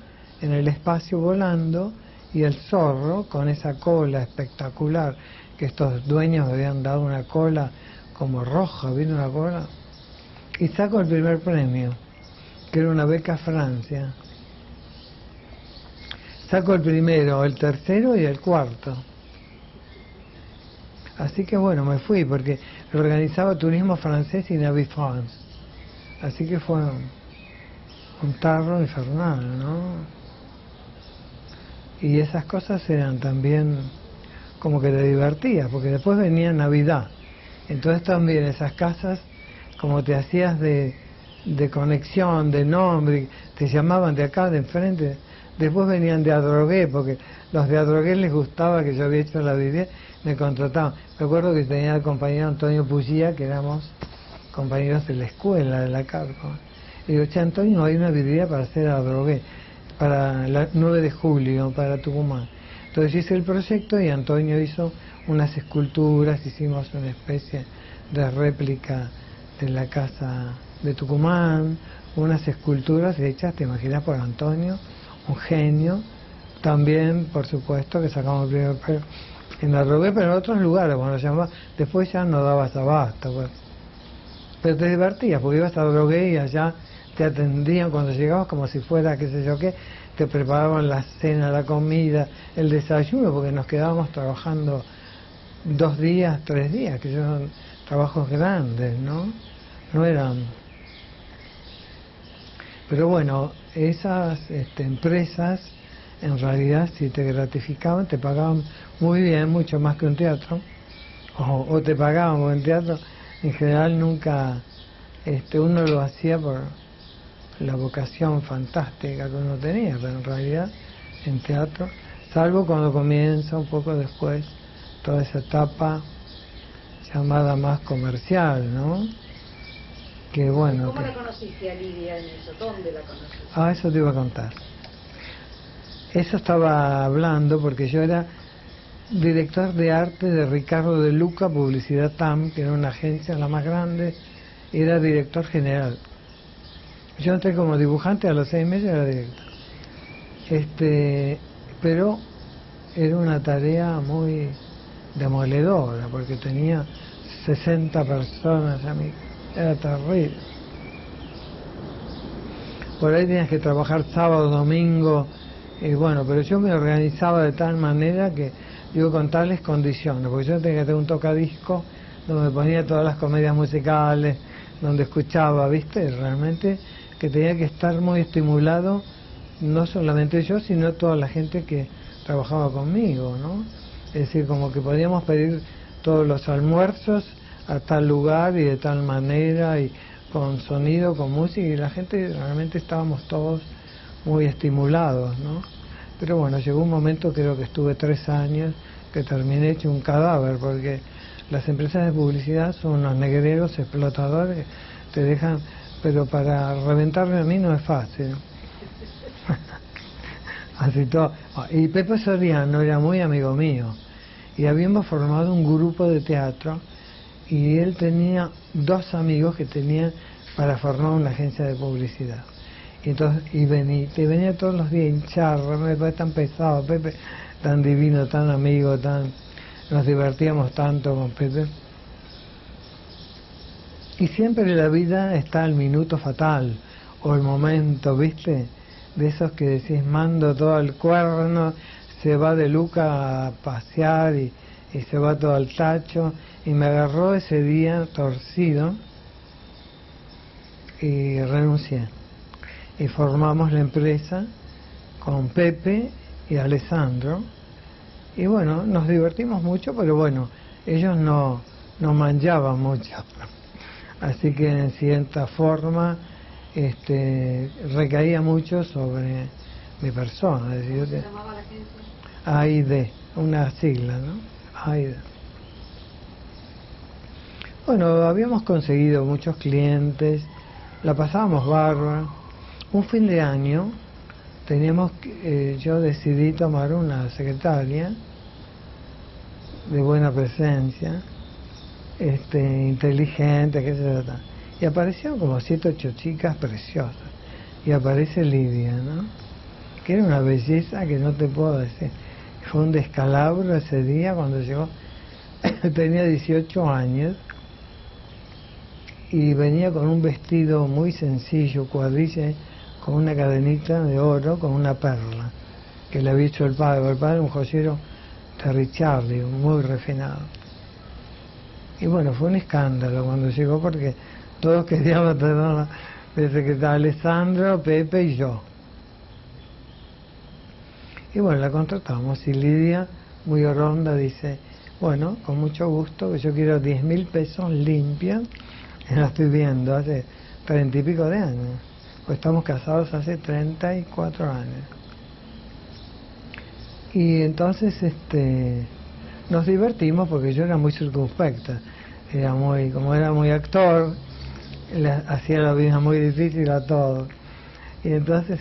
en el espacio volando, y el zorro con esa cola espectacular, que estos dueños me habían dado una cola como roja, vino una cola, y saco el primer premio, que era una beca a Francia. Saco el primero, el tercero y el cuarto. Así que bueno, me fui porque organizaba Turismo Francés y Navi France. Así que fue un tarro infernal, ¿no? Y esas cosas eran también como que te divertías, porque después venía Navidad. Entonces también esas casas, como te hacías de conexión, de nombre, te llamaban de acá, de enfrente. Después venían de Adrogué, porque los de Adrogué les gustaba que yo había hecho la vidriera, me contrataban. Me acuerdo que tenía el compañero Antonio Pugía, que éramos compañeros de la escuela, de la Carco. Y digo, che, Antonio, hay una vidriera para hacer Adrogué, para el 9 de julio, para Tucumán. Entonces hice el proyecto y Antonio hizo unas esculturas, hicimos una especie de réplica de la casa de Tucumán, unas esculturas hechas, te imaginas, por Antonio, un genio. También, por supuesto, que sacamos el primer premio en la Adrogué, pero en otros lugares, cuando llamaba, después ya no dabas abasto, pues. Pero te divertías, porque ibas a Adrogué y allá te atendían cuando llegabas como si fuera, qué sé yo qué, te preparaban la cena, la comida, el desayuno, porque nos quedábamos trabajando 2 días, 3 días, que son trabajos grandes, ¿no? No eran... Pero bueno, esas empresas, en realidad, si te gratificaban, te pagaban muy bien, mucho más que un teatro, o te pagaban por un teatro. En general nunca uno lo hacía por la vocación fantástica que uno tenía, pero en realidad en teatro, salvo cuando comienza un poco después toda esa etapa llamada más comercial, ¿no? Que bueno. ¿Cómo la conociste a Lidia en eso? ¿Dónde la conociste? Eso te iba a contar. Eso estaba hablando porque yo era director de arte de Ricardo de Luca, Publicidad TAM, que era una agencia la más grande, y era director general. Yo entré como dibujante, a los 6 meses era director. Pero era una tarea muy demoledora, porque tenía 60 personas, amigo. Era terrible. Por ahí tenías que trabajar sábado, domingo, y bueno, pero yo me organizaba de tal manera que, digo, con tales condiciones, porque yo tenía que tener un tocadisco donde ponía todas las comedias musicales, donde escuchaba, ¿viste? Realmente que tenía que estar muy estimulado, no solamente yo, sino toda la gente que trabajaba conmigo, ¿no? Es decir, como que podíamos pedir todos los almuerzos a tal lugar y de tal manera, y con sonido, con música, y la gente realmente estábamos todos muy estimulados, ¿no? Pero bueno, llegó un momento, creo que estuve 3 años, que terminé hecho un cadáver, porque las empresas de publicidad son unos negreros explotadores, te dejan, pero para reventarme a mí no es fácil. Así todo. Y Pepe Soriano era muy amigo mío, y habíamos formado un grupo de teatro, y él tenía 2 amigos que tenían para formar una agencia de publicidad. Y entonces, venía todos los días a hincharme, me parece tan pesado, Pepe, tan divino, tan amigo, nos divertíamos tanto con Pepe. Y siempre la vida está el minuto fatal, o el momento, ¿viste? De esos que decís, mando todo al cuerno, se va de Luca a pasear y se va todo al tacho, y me agarró ese día torcido y renuncié. Y formamos la empresa con Pepe y Alessandro, y bueno, nos divertimos mucho, pero bueno, ellos no manchaban mucho, así que en cierta forma recaía mucho sobre mi persona. Es decir, ¿Cómo se llamaba la agencia? AID, una sigla, ¿no? AID. Bueno, habíamos conseguido muchos clientes, la pasábamos bárbaro. Un fin de año yo decidí tomar una secretaria de buena presencia, inteligente, qué sé yo, y aparecieron como 7 o 8 chicas preciosas, y aparece Lidia, ¿no? Que era una belleza que no te puedo decir. Fue un descalabro ese día cuando llegó. Tenía 18 años y venía con un vestido muy sencillo, cuadrilla, con una cadenita de oro, con una perla, que le había hecho el padre. El padre era un joyero de Ricciardi, muy refinado. Y bueno, fue un escándalo cuando llegó, porque todos queríamos tenerla desde que estaba Alessandro, Pepe y yo. Y bueno, la contratamos, y Lidia, muy ronda, dice, bueno, con mucho gusto, que yo quiero 10.000 pesos limpios, y la estoy viendo hace 30 y pico de años, pues estamos casados hace 34 años. Y entonces nos divertimos, porque yo era muy circunspecta, como era muy actor, hacía la vida muy difícil a todos. Y entonces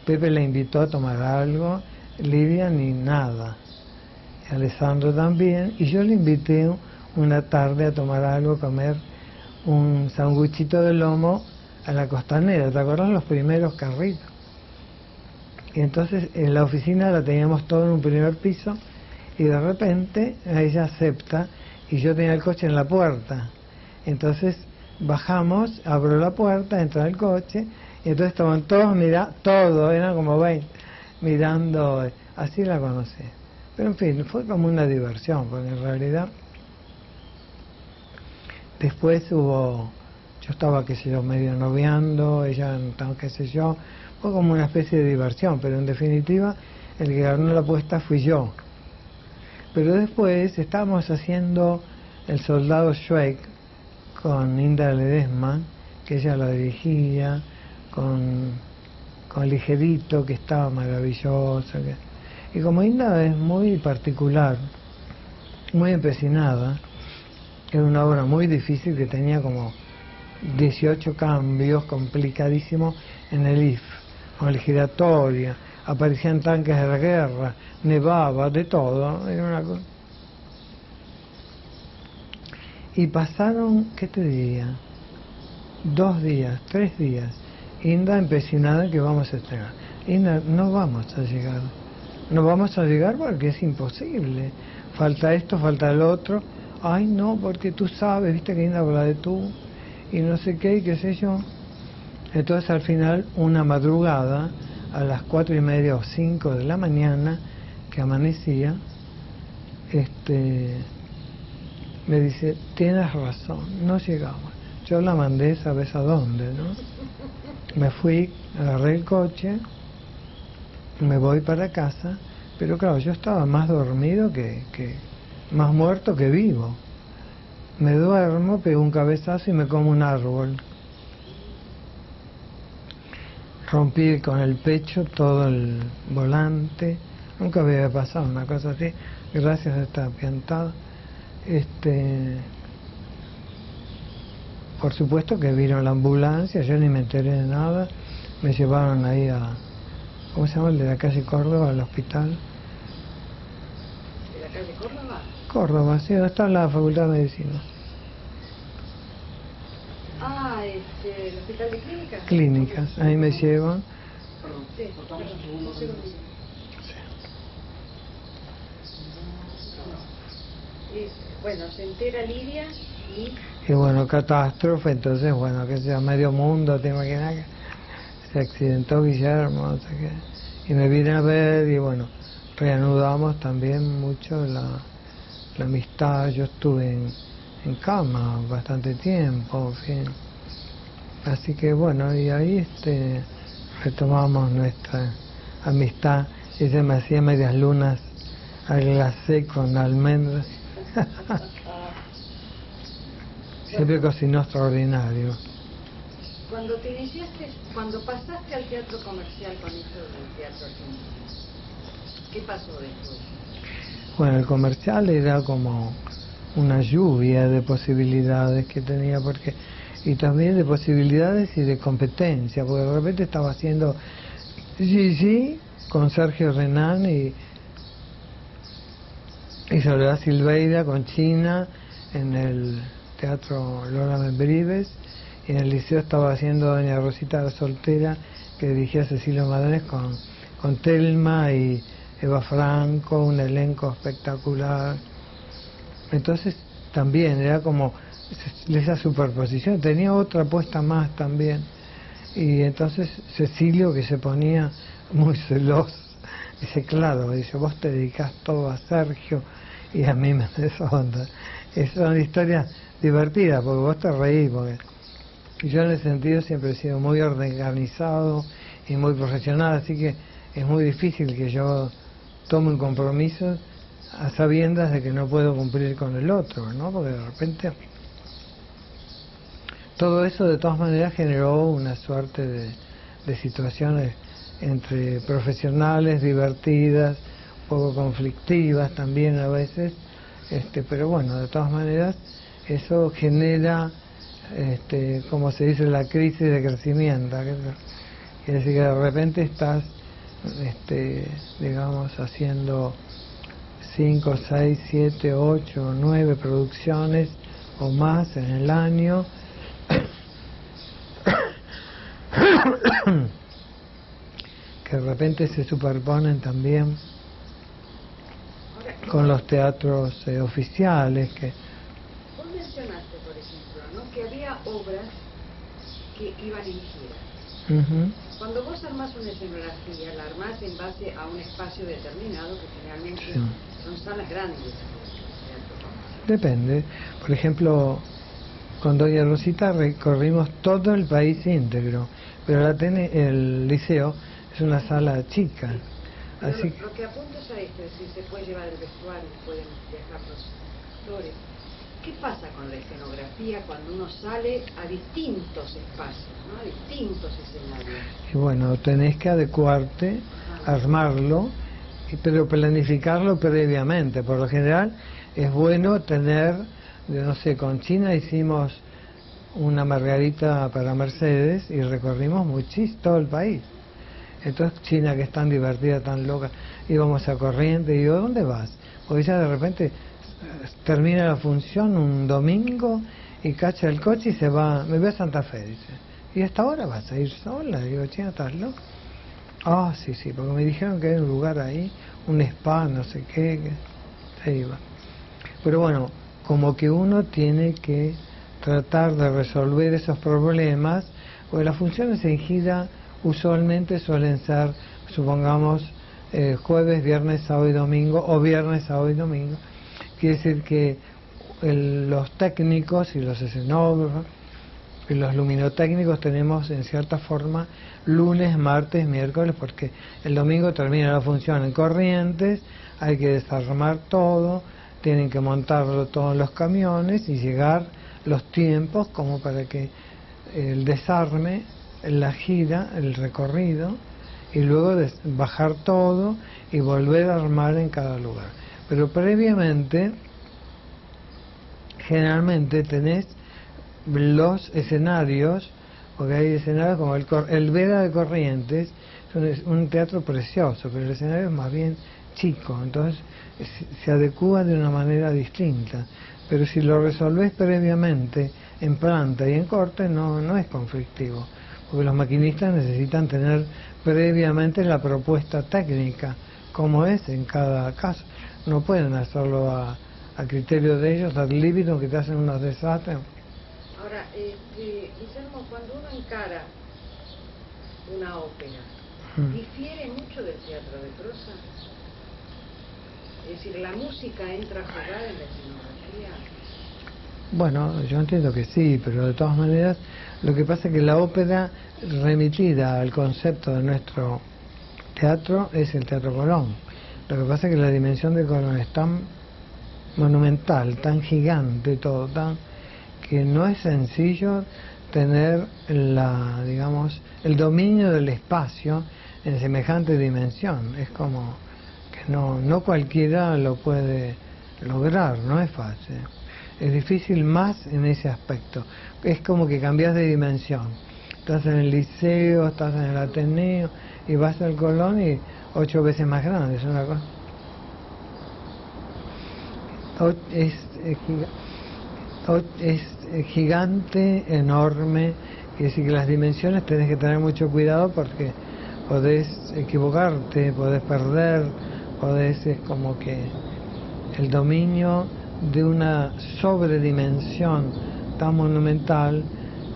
Pepe le invitó a tomar algo, Lidia ni nada, y Alessandro también, y yo le invité una tarde a tomar algo, a comer un sanguchito de lomo a la Costanera. ¿Te acuerdas los primeros carritos? Y entonces en la oficina la teníamos todo en un primer piso, y de repente ella acepta, y yo tenía el coche en la puerta. Entonces bajamos, abro la puerta, entra el coche, y entonces estaban todos mirando, todos, eran como 20, mirando, así la conocí. Pero en fin, fue como una diversión, porque en realidad después yo estaba, qué sé yo, medio noviando, ella, qué sé yo, fue como una especie de diversión, pero en definitiva el que ganó la apuesta fui yo. Pero después estábamos haciendo El Soldado Schweik con Inda Ledesma, que ella la dirigía, con Ligerito, que estaba maravilloso. Y como Inda es muy particular, muy empecinada, era una obra muy difícil que tenía como 18 cambios complicadísimos en el IF, con el giratorio, aparecían tanques de la guerra, nevaba, de todo, era una cosa. Y pasaron, ¿qué te diría? 2 días, 3 días, Inda empecinada en que vamos a estrenar. Inda, no vamos a llegar porque es imposible, falta esto, falta el otro, ay no, porque tú sabes, viste que Inda habla de tú, y no sé qué, y qué sé yo. Entonces al final, una madrugada, a las 4:30 o 5 de la mañana, que amanecía, me dice, tienes razón, no llegamos. Yo la mandé, ¿sabes a dónde, no? Me fui, agarré el coche, me voy para casa, pero claro, yo estaba más dormido más muerto que vivo. Me duermo, pego un cabezazo y me como un árbol. Rompí con el pecho todo el volante, nunca me había pasado una cosa así, gracias a esta piantada. Por supuesto que vino la ambulancia, yo ni me enteré de nada, me llevaron ahí a, ¿cómo se llama? El de la calle Córdoba, al hospital. ¿De la calle Córdoba? Córdoba, sí, está en la Facultad de Medicina. Ah, el hospital de clínicas. Clínicas, ahí me llevan. Sí, un segundo. Bueno, se entera Lidia y bueno, catástrofe, entonces bueno, que sea medio mundo, te imaginas que se accidentó Guillermo, no sé qué. Y me vine a ver y bueno, reanudamos también mucho la amistad. Yo estuve en cama bastante tiempo, en fin. Así que bueno, y ahí retomamos nuestra amistad. Ella me hacía medias lunas al glacé con almendras. Siempre cocinó extraordinario. Cuando te iniciaste, cuando pasaste al teatro comercial con esto del teatro argentino, ¿qué pasó después? Bueno, el comercial era como una lluvia de posibilidades que tenía, y también de posibilidades y de competencia, porque de repente estaba haciendo Gigi con Sergio Renán y Soledad Silveira con China en el Teatro Lola Membrives, y en el Liceo estaba haciendo Doña Rosita la Soltera, que dirigía Cecilio Madrés con Telma y Eva Franco, un elenco espectacular. Entonces también era como esa superposición, tenía otra puesta más también, y entonces Cecilio, que se ponía muy celoso, dice, claro, dice, vos te dedicás todo a Sergio y a mí me desonda. Es una historia divertida porque vos te reís, porque yo en ese sentido siempre he sido muy organizado y muy profesional, así que es muy difícil que yo tome un compromiso a sabiendas de que no puedo cumplir con el otro, ¿no? Porque de repente todo eso de todas maneras generó una suerte de situaciones entre profesionales divertidas, un poco conflictivas también a veces, pero bueno, de todas maneras eso genera, como se dice, la crisis de crecimiento. Quiere decir que de repente estás, digamos, haciendo 5, 6, 7, 8, 9 producciones o más en el año, que de repente se superponen también con los teatros oficiales. Vos mencionaste, por ejemplo, ¿no?, que había obras que iban en gira. Cuando vos armás una escenografía, la armás en base a un espacio determinado, que generalmente son salas grandes. Depende. Por ejemplo, con Doña Rosita recorrimos todo el país íntegro, pero el liceo es una sala chica. Así Lo que apunto es a esto, es decir, se puede llevar el vestuario, pueden viajar los actores. ¿Qué pasa con la escenografía cuando uno sale a distintos espacios, ¿no?, a distintos escenarios? Y bueno, tenés que adecuarte, armarlo, pero planificarlo previamente. Por lo general es bueno tener, no sé, con China hicimos una margarita para Mercedes y recorrimos muchísimo todo el país. Entonces China, que es tan divertida, tan loca, íbamos a Corrientes, y digo, ¿dónde vas? Porque ella de repente termina la función un domingo y cacha el coche y se va, me voy a Santa Fe, dice. ¿Y hasta ahora vas a ir sola? Digo, China, ¿estás loca? Ah, sí, porque me dijeron que hay un lugar ahí, un spa, no sé qué, que se iba. Pero bueno, como que uno tiene que tratar de resolver esos problemas, porque las funciones en gira usualmente suelen ser, supongamos, jueves, viernes, sábado y domingo, o viernes, sábado y domingo. Quiere decir que los técnicos y los escenógrafos y los luminotécnicos tenemos en cierta forma lunes, martes, miércoles, porque el domingo termina la función en Corrientes, hay que desarmar todo, tienen que montarlo todos los camiones y llegar los tiempos como para que el desarme, la gira, el recorrido, y luego bajar todo y volver a armar en cada lugar. Pero previamente, generalmente tenés los escenarios, porque hay escenarios como el Vega de Corrientes, es un teatro precioso, pero el escenario es más bien chico, entonces se adecúa de una manera distinta. Pero si lo resolvés previamente en planta y en corte, no es conflictivo, porque los maquinistas necesitan tener previamente la propuesta técnica, como es en cada caso. No pueden hacerlo a criterio de ellos, ad libitum, que te hacen unos desastres. Ahora, Guillermo, cuando uno encara una ópera, ¿difiere mucho del teatro de prosa? Es decir, ¿la música entra a jugar en la escenografía? Bueno, yo entiendo que sí, pero de todas maneras, lo que pasa es que la ópera remitida al concepto de nuestro teatro es el Teatro Colón. Lo que pasa es que la dimensión de Colón es tan monumental, tan gigante, todo, que no es sencillo tener el dominio del espacio en semejante dimensión. Es como que no cualquiera lo puede lograr, no es fácil. Es difícil más en ese aspecto. Es como que cambias de dimensión. Estás en el liceo, estás en el Ateneo y vas al Colón y 8 veces más grande. Es una cosa. Es gigante, enorme, y decir que las dimensiones tenés que tener mucho cuidado porque podés equivocarte, podés perder, es como que el dominio de una sobredimensión tan monumental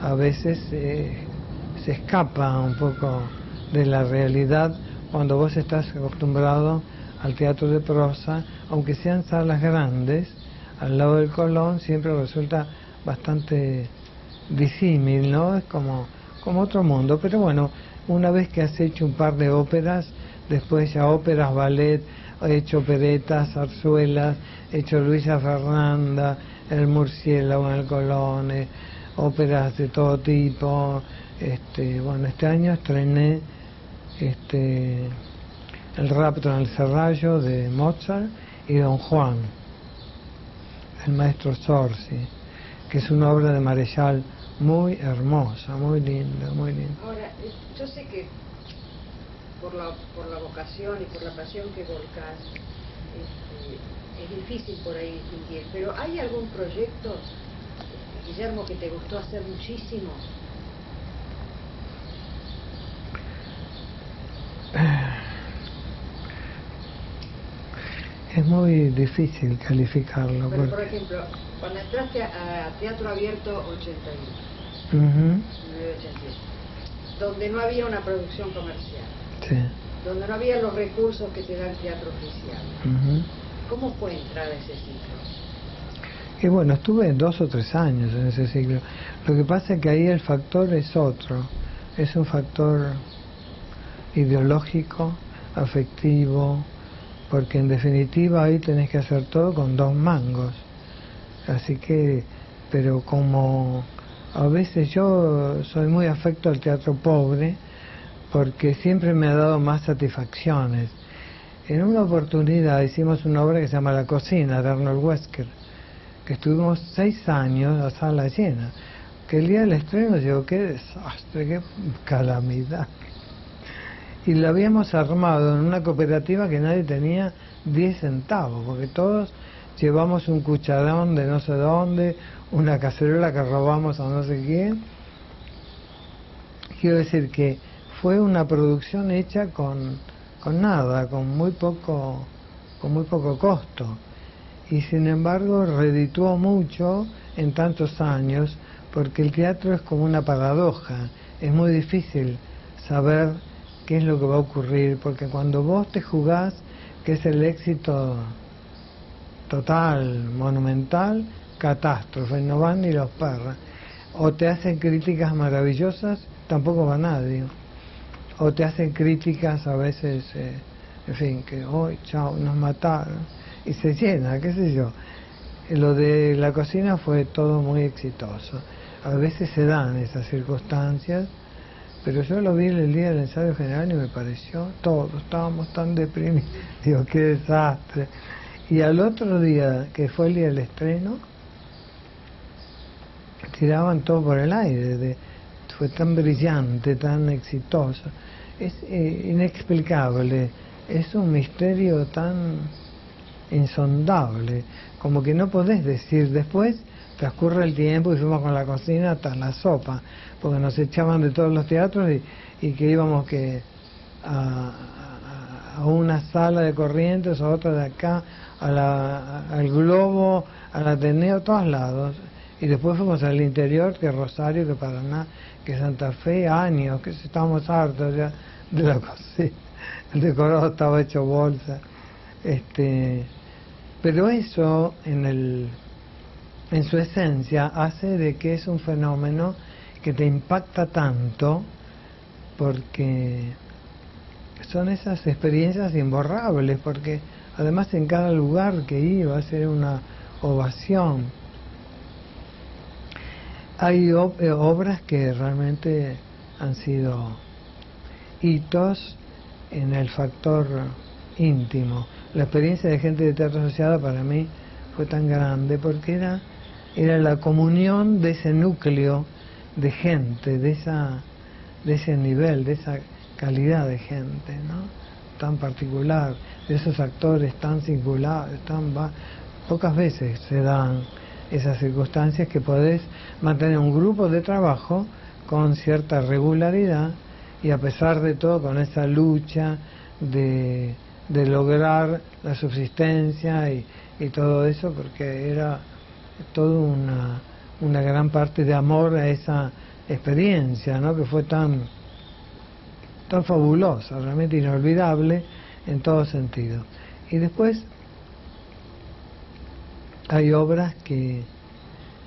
a veces se escapa un poco de la realidad cuando vos estás acostumbrado al teatro de prosa, aunque sean salas grandes, al lado del Colón siempre resulta bastante disímil, ¿no? Es como otro mundo, pero bueno, una vez que has hecho un par de óperas, después ya óperas, ballet, he hecho operetas, zarzuelas, he hecho Luisa Fernanda, El Murciélago en el Colón, óperas de todo tipo. Bueno, este año estrené El rapto en el serrallo de Mozart y Don Juan, el maestro Zorzi, que es una obra de Marechal muy hermosa, muy linda, muy linda. Ahora, yo sé que por la vocación y por la pasión que volcás, es difícil por ahí distinguir, pero ¿hay algún proyecto, Guillermo, que te gustó hacer muchísimo? Es muy difícil calificarlo. Pero, por ejemplo, cuando entraste a Teatro Abierto 81, 1981, donde no había una producción comercial, sí, donde no había los recursos que te da el teatro oficial, ¿cómo fue entrar a ese ciclo? Y bueno, estuve 2 o 3 años en ese ciclo. Lo que pasa es que ahí el factor es otro, es un factor ideológico, afectivo, porque en definitiva ahí tenés que hacer todo con 2 mangos. Así que, pero como a veces yo soy muy afecto al teatro pobre, porque siempre me ha dado más satisfacciones. En una oportunidad hicimos una obra que se llama La Cocina, de Arnold Wesker, que estuvimos 6 años a sala llena, que el día del estreno digo, qué desastre, qué calamidad. Y la habíamos armado en una cooperativa que nadie tenía 10 centavos, porque todos llevamos un cucharón de no sé dónde, una cacerola que robamos a no sé quién. Quiero decir que fue una producción hecha con nada, con muy poco costo. y sin embargo redituó mucho en tantos años, porque el teatro es como una paradoja, es muy difícil saber qué es lo que va a ocurrir, porque cuando vos te jugás que es el éxito total, monumental, catástrofe, no van ni los perros, o te hacen críticas maravillosas, tampoco va nadie, o te hacen críticas a veces, en fin, que hoy, chao, nos mataron, y se llena, qué sé yo. Lo de la cocina fue todo muy exitoso. A veces se dan esas circunstancias, pero yo lo vi el día del ensayo general y me pareció, todos estábamos tan deprimidos, digo, qué desastre. Y al otro día, que fue el día del estreno, tiraban todo por el aire, fue tan brillante, tan exitoso. Es inexplicable, es un misterio tan insondable, como que no podés decir. Después transcurre el tiempo y fuimos con la cocina hasta la sopa, porque nos echaban de todos los teatros y que íbamos que a una sala de Corrientes, a otra de acá, al Globo, al Ateneo, a todos lados. Y después fuimos al interior, que Rosario, que Paraná, que Santa Fe, años, que estábamos hartos ya de la cocina. El decorado estaba hecho bolsa. Pero eso, en su esencia, hace de que es un fenómeno que te impacta tanto, porque son esas experiencias imborrables, porque además en cada lugar que iba a ser una ovación. Hay obras que realmente han sido hitos en el factor íntimo. La experiencia de Gente de Teatro Asociado para mí fue tan grande porque era la comunión de ese núcleo de gente, de ese nivel, de esa calidad de gente, ¿no? Tan particular, de esos actores tan singulares, pocas veces se dan esas circunstancias que podés mantener un grupo de trabajo con cierta regularidad y a pesar de todo con esa lucha de lograr la subsistencia y todo eso, porque era toda una gran parte de amor a esa experiencia, ¿no? Que fue tan fabulosa, realmente inolvidable en todo sentido. Y después hay obras que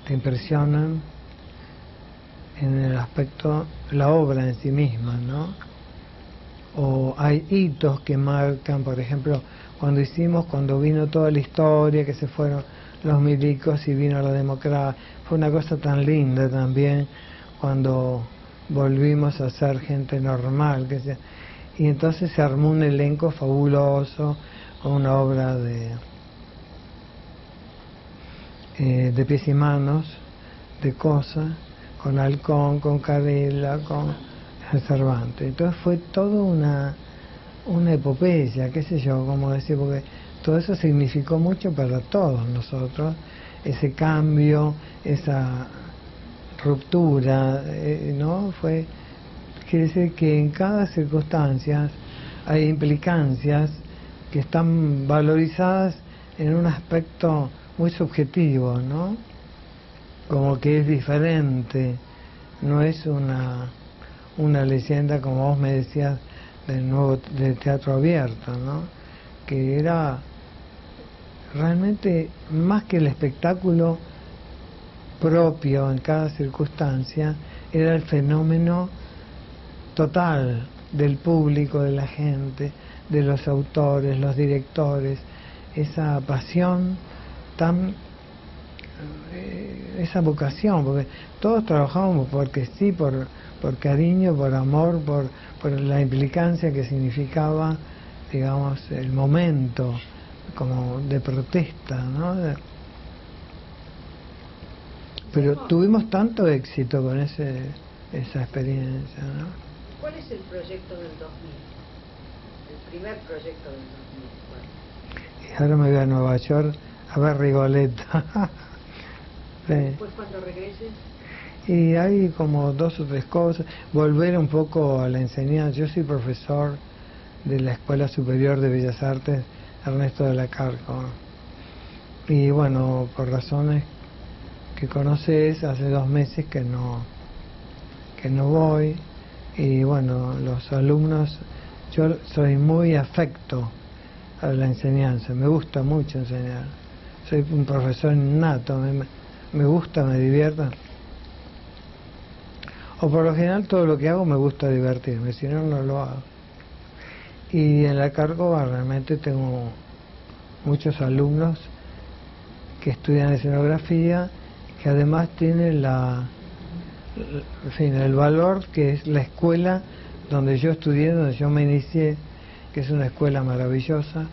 te impresionan en el aspecto, la obra en sí misma, ¿no? O hay hitos que marcan, por ejemplo, cuando vino toda la historia, que se fueron los milicos y vino la democracia, fue una cosa tan linda también, cuando volvimos a ser gente normal, y entonces se armó un elenco fabuloso, una obra de pies y manos, de cosas, con Halcón, con Carella, con Cervantes. Entonces fue todo una epopeya, qué sé yo, cómo decir, porque todo eso significó mucho para todos nosotros, ese cambio, esa ruptura, ¿no? Quiere decir que en cada circunstancia hay implicancias que están valorizadas en un aspecto muy subjetivo, ¿no? Como que es diferente, no es una leyenda, como vos me decías, del teatro abierto, ¿no? Que era realmente más que el espectáculo propio en cada circunstancia, era el fenómeno total del público, de la gente, de los autores, los directores, esa pasión esa vocación, porque todos trabajábamos porque sí, por cariño, por amor, por la implicancia que significaba, digamos, el momento como de protesta, ¿no? Pero tuvimos tanto éxito con esa experiencia, ¿no? ¿Cuál es el proyecto del 2000? El primer proyecto del 2000. Y ahora me voy a Nueva York a ver Rigoleta. Sí. Después, cuando regreses. Y hay como 2 o 3 cosas. Volver un poco a la enseñanza. Yo soy profesor de la Escuela Superior de Bellas Artes Ernesto de la Carco. Y bueno, por razones que conoces, hace 2 meses que no voy. Y bueno, los alumnos, yo soy muy afecto a la enseñanza, me gusta mucho enseñar. Soy un profesor innato, me gusta, me divierto. O por lo general todo lo que hago me gusta divertirme, si no, no lo hago. Y en la Córcova realmente tengo muchos alumnos que estudian escenografía, que además tienen en fin, el valor que es la escuela donde yo estudié, donde yo me inicié, que es una escuela maravillosa,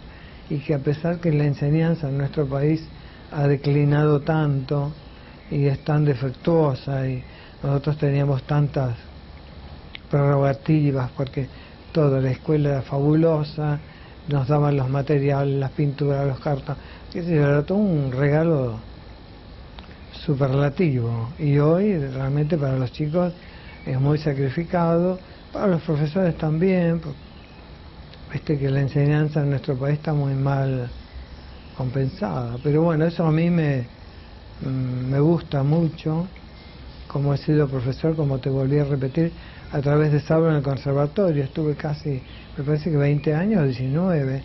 y que a pesar que la enseñanza en nuestro país ha declinado tanto y es tan defectuosa, y nosotros teníamos tantas prerrogativas porque toda la escuela era fabulosa, nos daban los materiales, las pinturas, los cartones, qué sé yo, era todo un regalo superlativo. Y hoy realmente para los chicos es muy sacrificado, para los profesores también. Viste que la enseñanza en nuestro país está muy mal compensada, pero bueno, eso a mí me gusta mucho. Como he sido profesor, como te volví a repetir, a través de Saulo en el conservatorio, estuve casi, me parece que 20 años, 19,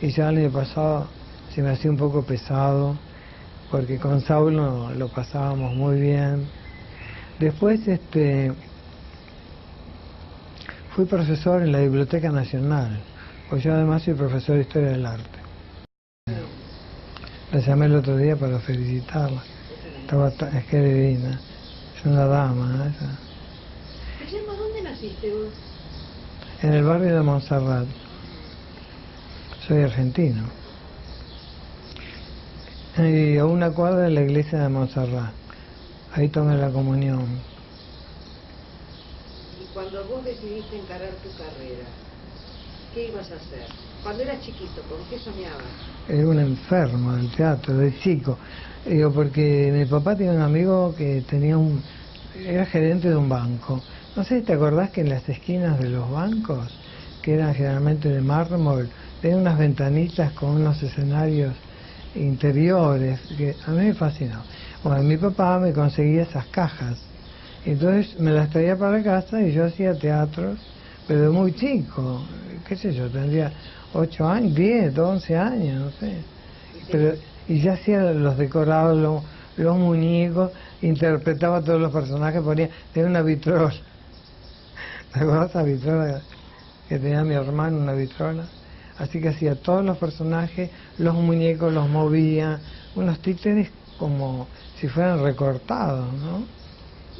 y ya el año pasado se me hacía un poco pesado, porque con Saulo lo pasábamos muy bien. Después fui profesor en la Biblioteca Nacional, pues yo además soy profesor de Historia del Arte. La llamé el otro día para felicitarla, es que es divina, es una dama, ¿no? Guillermo, ¿dónde naciste vos? En el barrio de Montserrat. Soy argentino. Y a una cuadra de la iglesia de Montserrat. Ahí tomé la comunión. Y cuando vos decidiste encarar tu carrera, ¿qué ibas a hacer? Cuando eras chiquito, ¿con qué soñabas? Era un enfermo del teatro, de chico. Digo, porque mi papá tenía un amigo que era gerente de un banco. No sé si te acordás que en las esquinas de los bancos, que eran generalmente de mármol, tenía unas ventanitas con unos escenarios interiores, que a mí me fascinó. Bueno, mi papá me conseguía esas cajas, entonces me las traía para casa y yo hacía teatros, pero de muy chico, qué sé yo, tendría 8 años, 10, 11 años, no sé. Y ya hacía los decorados, los muñecos, interpretaba todos los personajes, tenía una vitrola. ¿Te acuerdas la vitrola que tenía mi hermano, una vitrola? Así que hacía todos los personajes, los muñecos los movía, unos títeres como si fueran recortados, ¿no?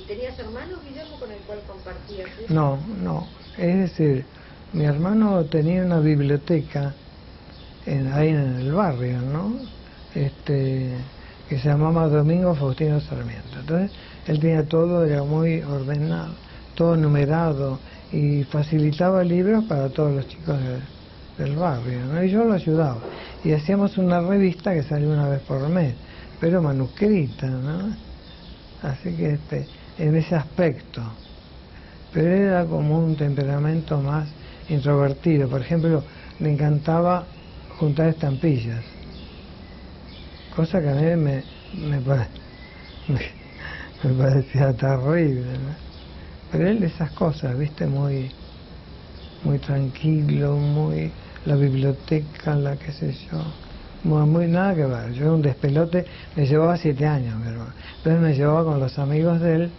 ¿Y tenías hermanos, Guillermo, con el cual compartías eso? No, es decir, mi hermano tenía una biblioteca ahí en el barrio, ¿no? Que se llamaba Domingo Faustino Sarmiento. Entonces, él tenía todo, era muy ordenado, todo numerado, y facilitaba libros para todos los chicos del barrio, ¿no? Y yo lo ayudaba. Y hacíamos una revista que salía una vez por mes, pero manuscrita, ¿no? Así que en ese aspecto. Pero era como un temperamento más introvertido. Por ejemplo, le encantaba juntar estampillas, cosa que a mí me parecía terrible, ¿no? Pero él esas cosas, viste, muy tranquilo, la biblioteca, la qué sé yo, muy nada que ver. Yo era un despelote, me llevaba 7 años, mi hermano. Entonces me llevaba con los amigos de él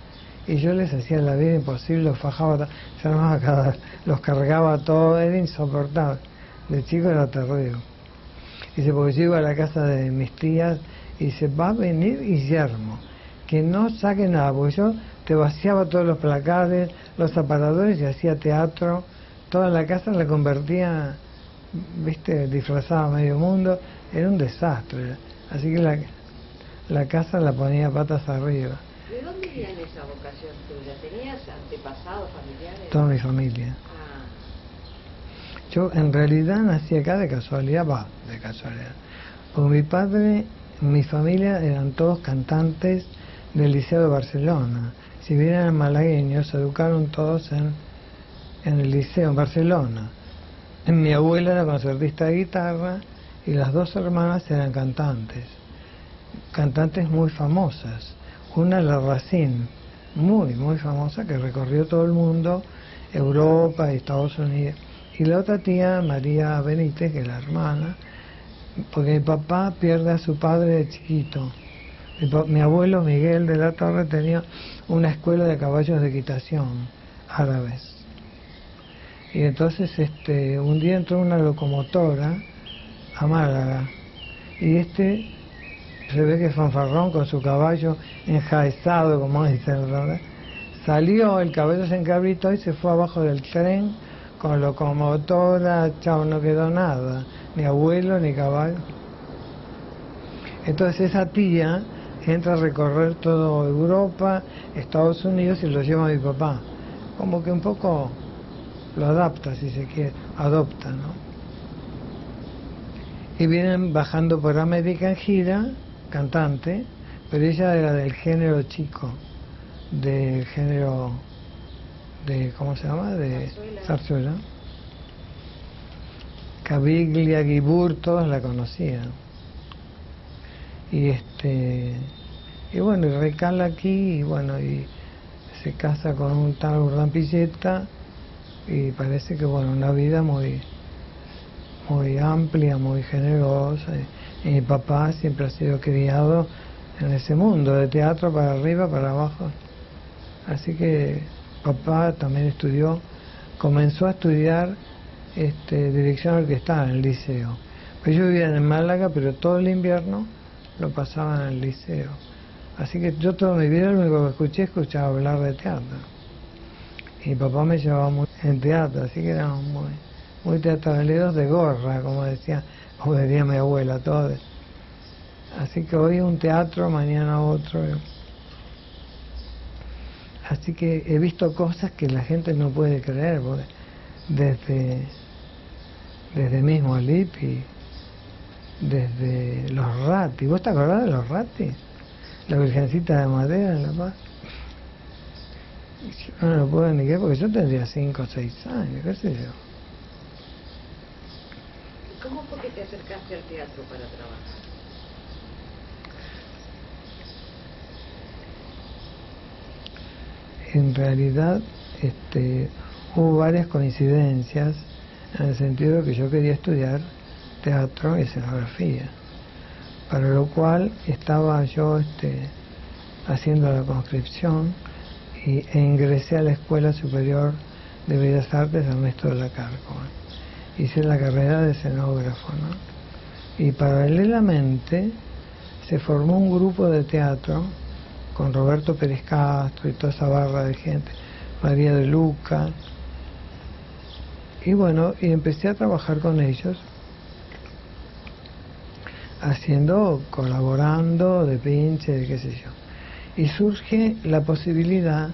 y yo les hacía la vida imposible, los fajaba, se armaba los cargaba todo, era insoportable. De chico era terrible. Dice, porque yo iba a la casa de mis tías y dice, va a venir Guillermo, que no saque nada, porque yo te vaciaba todos los placares, los aparadores y hacía teatro, toda la casa la convertía, viste, disfrazaba a medio mundo, era un desastre, así que la casa la ponía patas arriba. ¿De dónde viene esa vocación tuya? ¿Tenías antepasados familiares? Toda mi familia. Yo en realidad nací acá de casualidad, porque mi padre, mi familia eran todos cantantes del Liceo de Barcelona. Si bien eran malagueños, se educaron todos en el liceo en Barcelona. Mi abuela era concertista de guitarra y las 2 hermanas eran cantantes. cantantes muy famosas. Una, la Racine, muy famosa, que recorrió todo el mundo, Europa y Estados Unidos. Y la otra tía, María Benítez, que es la hermana, porque mi papá pierde a su padre de chiquito. Mi abuelo Miguel de la Torre tenía una escuela de caballos de equitación árabes. Y entonces un día entró una locomotora a Málaga y se ve que fanfarrón con su caballo enjaezado, como dicen, ¿verdad? Salió, el caballo se encabritó y se fue abajo del tren con locomotora, chao, no quedó nada, ni abuelo ni caballo. Entonces esa tía entra a recorrer toda Europa, Estados Unidos, y lo lleva a mi papá. Como que un poco lo adapta, si se quiere, adopta, ¿no? Y vienen bajando por América en gira, cantante, pero ella era del género chico, del género de, ¿cómo se llama? De zarzuela. Caviglia, Guibur, todos la conocían. Y bueno, y recala aquí, y bueno, y se casa con un tal Urdán Pilleta, y parece que, bueno, una vida muy amplia, muy generosa. Y mi papá siempre ha sido criado en ese mundo, de teatro para arriba, para abajo. Así que papá también comenzó a estudiar dirección orquestal en el liceo. Pues yo vivía en Málaga, pero todo el invierno lo pasaba en el liceo. Así que yo toda mi vida lo único que escuchaba hablar de teatro. Y mi papá me llevaba mucho en teatro, así que éramos muy teatraleros de gorra, como decía mi abuela, todo. Así que hoy un teatro, mañana otro. Así que he visto cosas que la gente no puede creer, porque desde mismo Lippi, desde los Ratti. ¿Vos te acordás de los Ratti? La Virgencita de Madera en La Paz. Yo no lo puedo ni creer porque yo tendría 5 o 6 años, qué sé yo. ¿Cómo fue que te acercaste al teatro para trabajar? En realidad hubo varias coincidencias, en el sentido de que yo quería estudiar teatro y escenografía, para lo cual estaba yo haciendo la conscripción e ingresé a la Escuela Superior de Bellas Artes Ernesto de la Cárcova. Hice la carrera de escenógrafo, ¿no? Y paralelamente se formó un grupo de teatro con Roberto Pérez Castro y toda esa barra de gente, María de Luca. Y bueno, y empecé a trabajar con ellos, colaborando de pinche, de qué sé yo. Y surge la posibilidad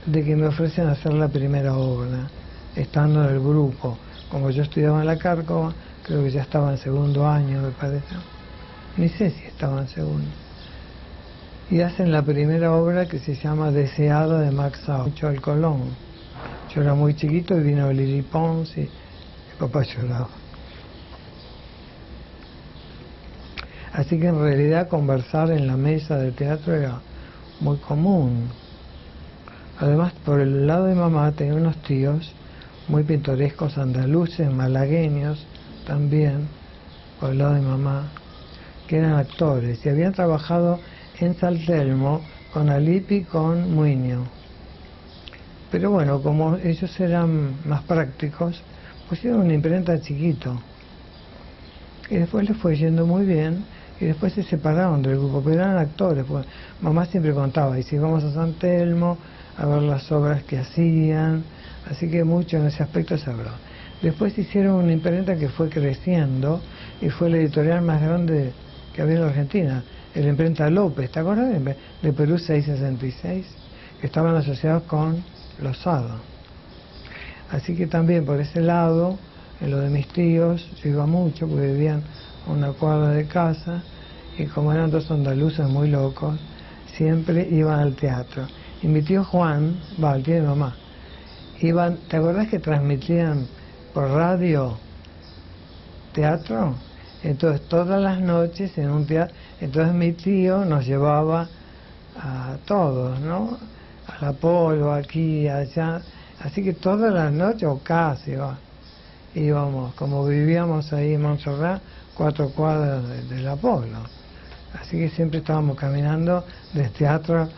de que me ofrecen hacer la primera obra, estando en el grupo. Como yo estudiaba en la Cárcova, creo que ya estaba en segundo año, me parece. Ni sé si estaba en segundo. Y hacen la primera obra que se llama Deseado, de Max Sau, hecho al Colón. Yo era muy chiquito y vino Lili Pons y mi papá lloraba. Así que en realidad conversar en la mesa de teatro era muy común. Además, por el lado de mamá tenía unos tíos muy pintorescos andaluces, malagueños también, por el lado de mamá, que eran actores y habían trabajado en San Telmo con Alipi y con Muñoz. Pero bueno, como ellos eran más prácticos, pusieron una imprenta chiquito. Y después les fue yendo muy bien, y después se separaron del grupo, pero eran actores, pues mamá siempre contaba, y si vamos a San Telmo a ver las obras que hacían, así que mucho en ese aspecto se habló. Después hicieron una imprenta que fue creciendo, y fue la editorial más grande que había en la Argentina, la imprenta López, ¿te acuerdas? De Perú 666, que estaban asociados con Losada. Así que también por ese lado, en lo de mis tíos, yo iba mucho, porque vivían a una cuadra de casa, y como eran dos andaluces muy locos, siempre iban al teatro. Y mi tío Juan, el tío de mamá, iban, ¿te acordás que transmitían por radio teatro? Entonces todas las noches en un teatro, entonces mi tío nos llevaba a todos, ¿no? Al Apolo, aquí, allá, así que todas las noches, o casi, íbamos, como vivíamos ahí en Montserrat, 4 cuadras del Apolo. Así que siempre estábamos caminando del teatro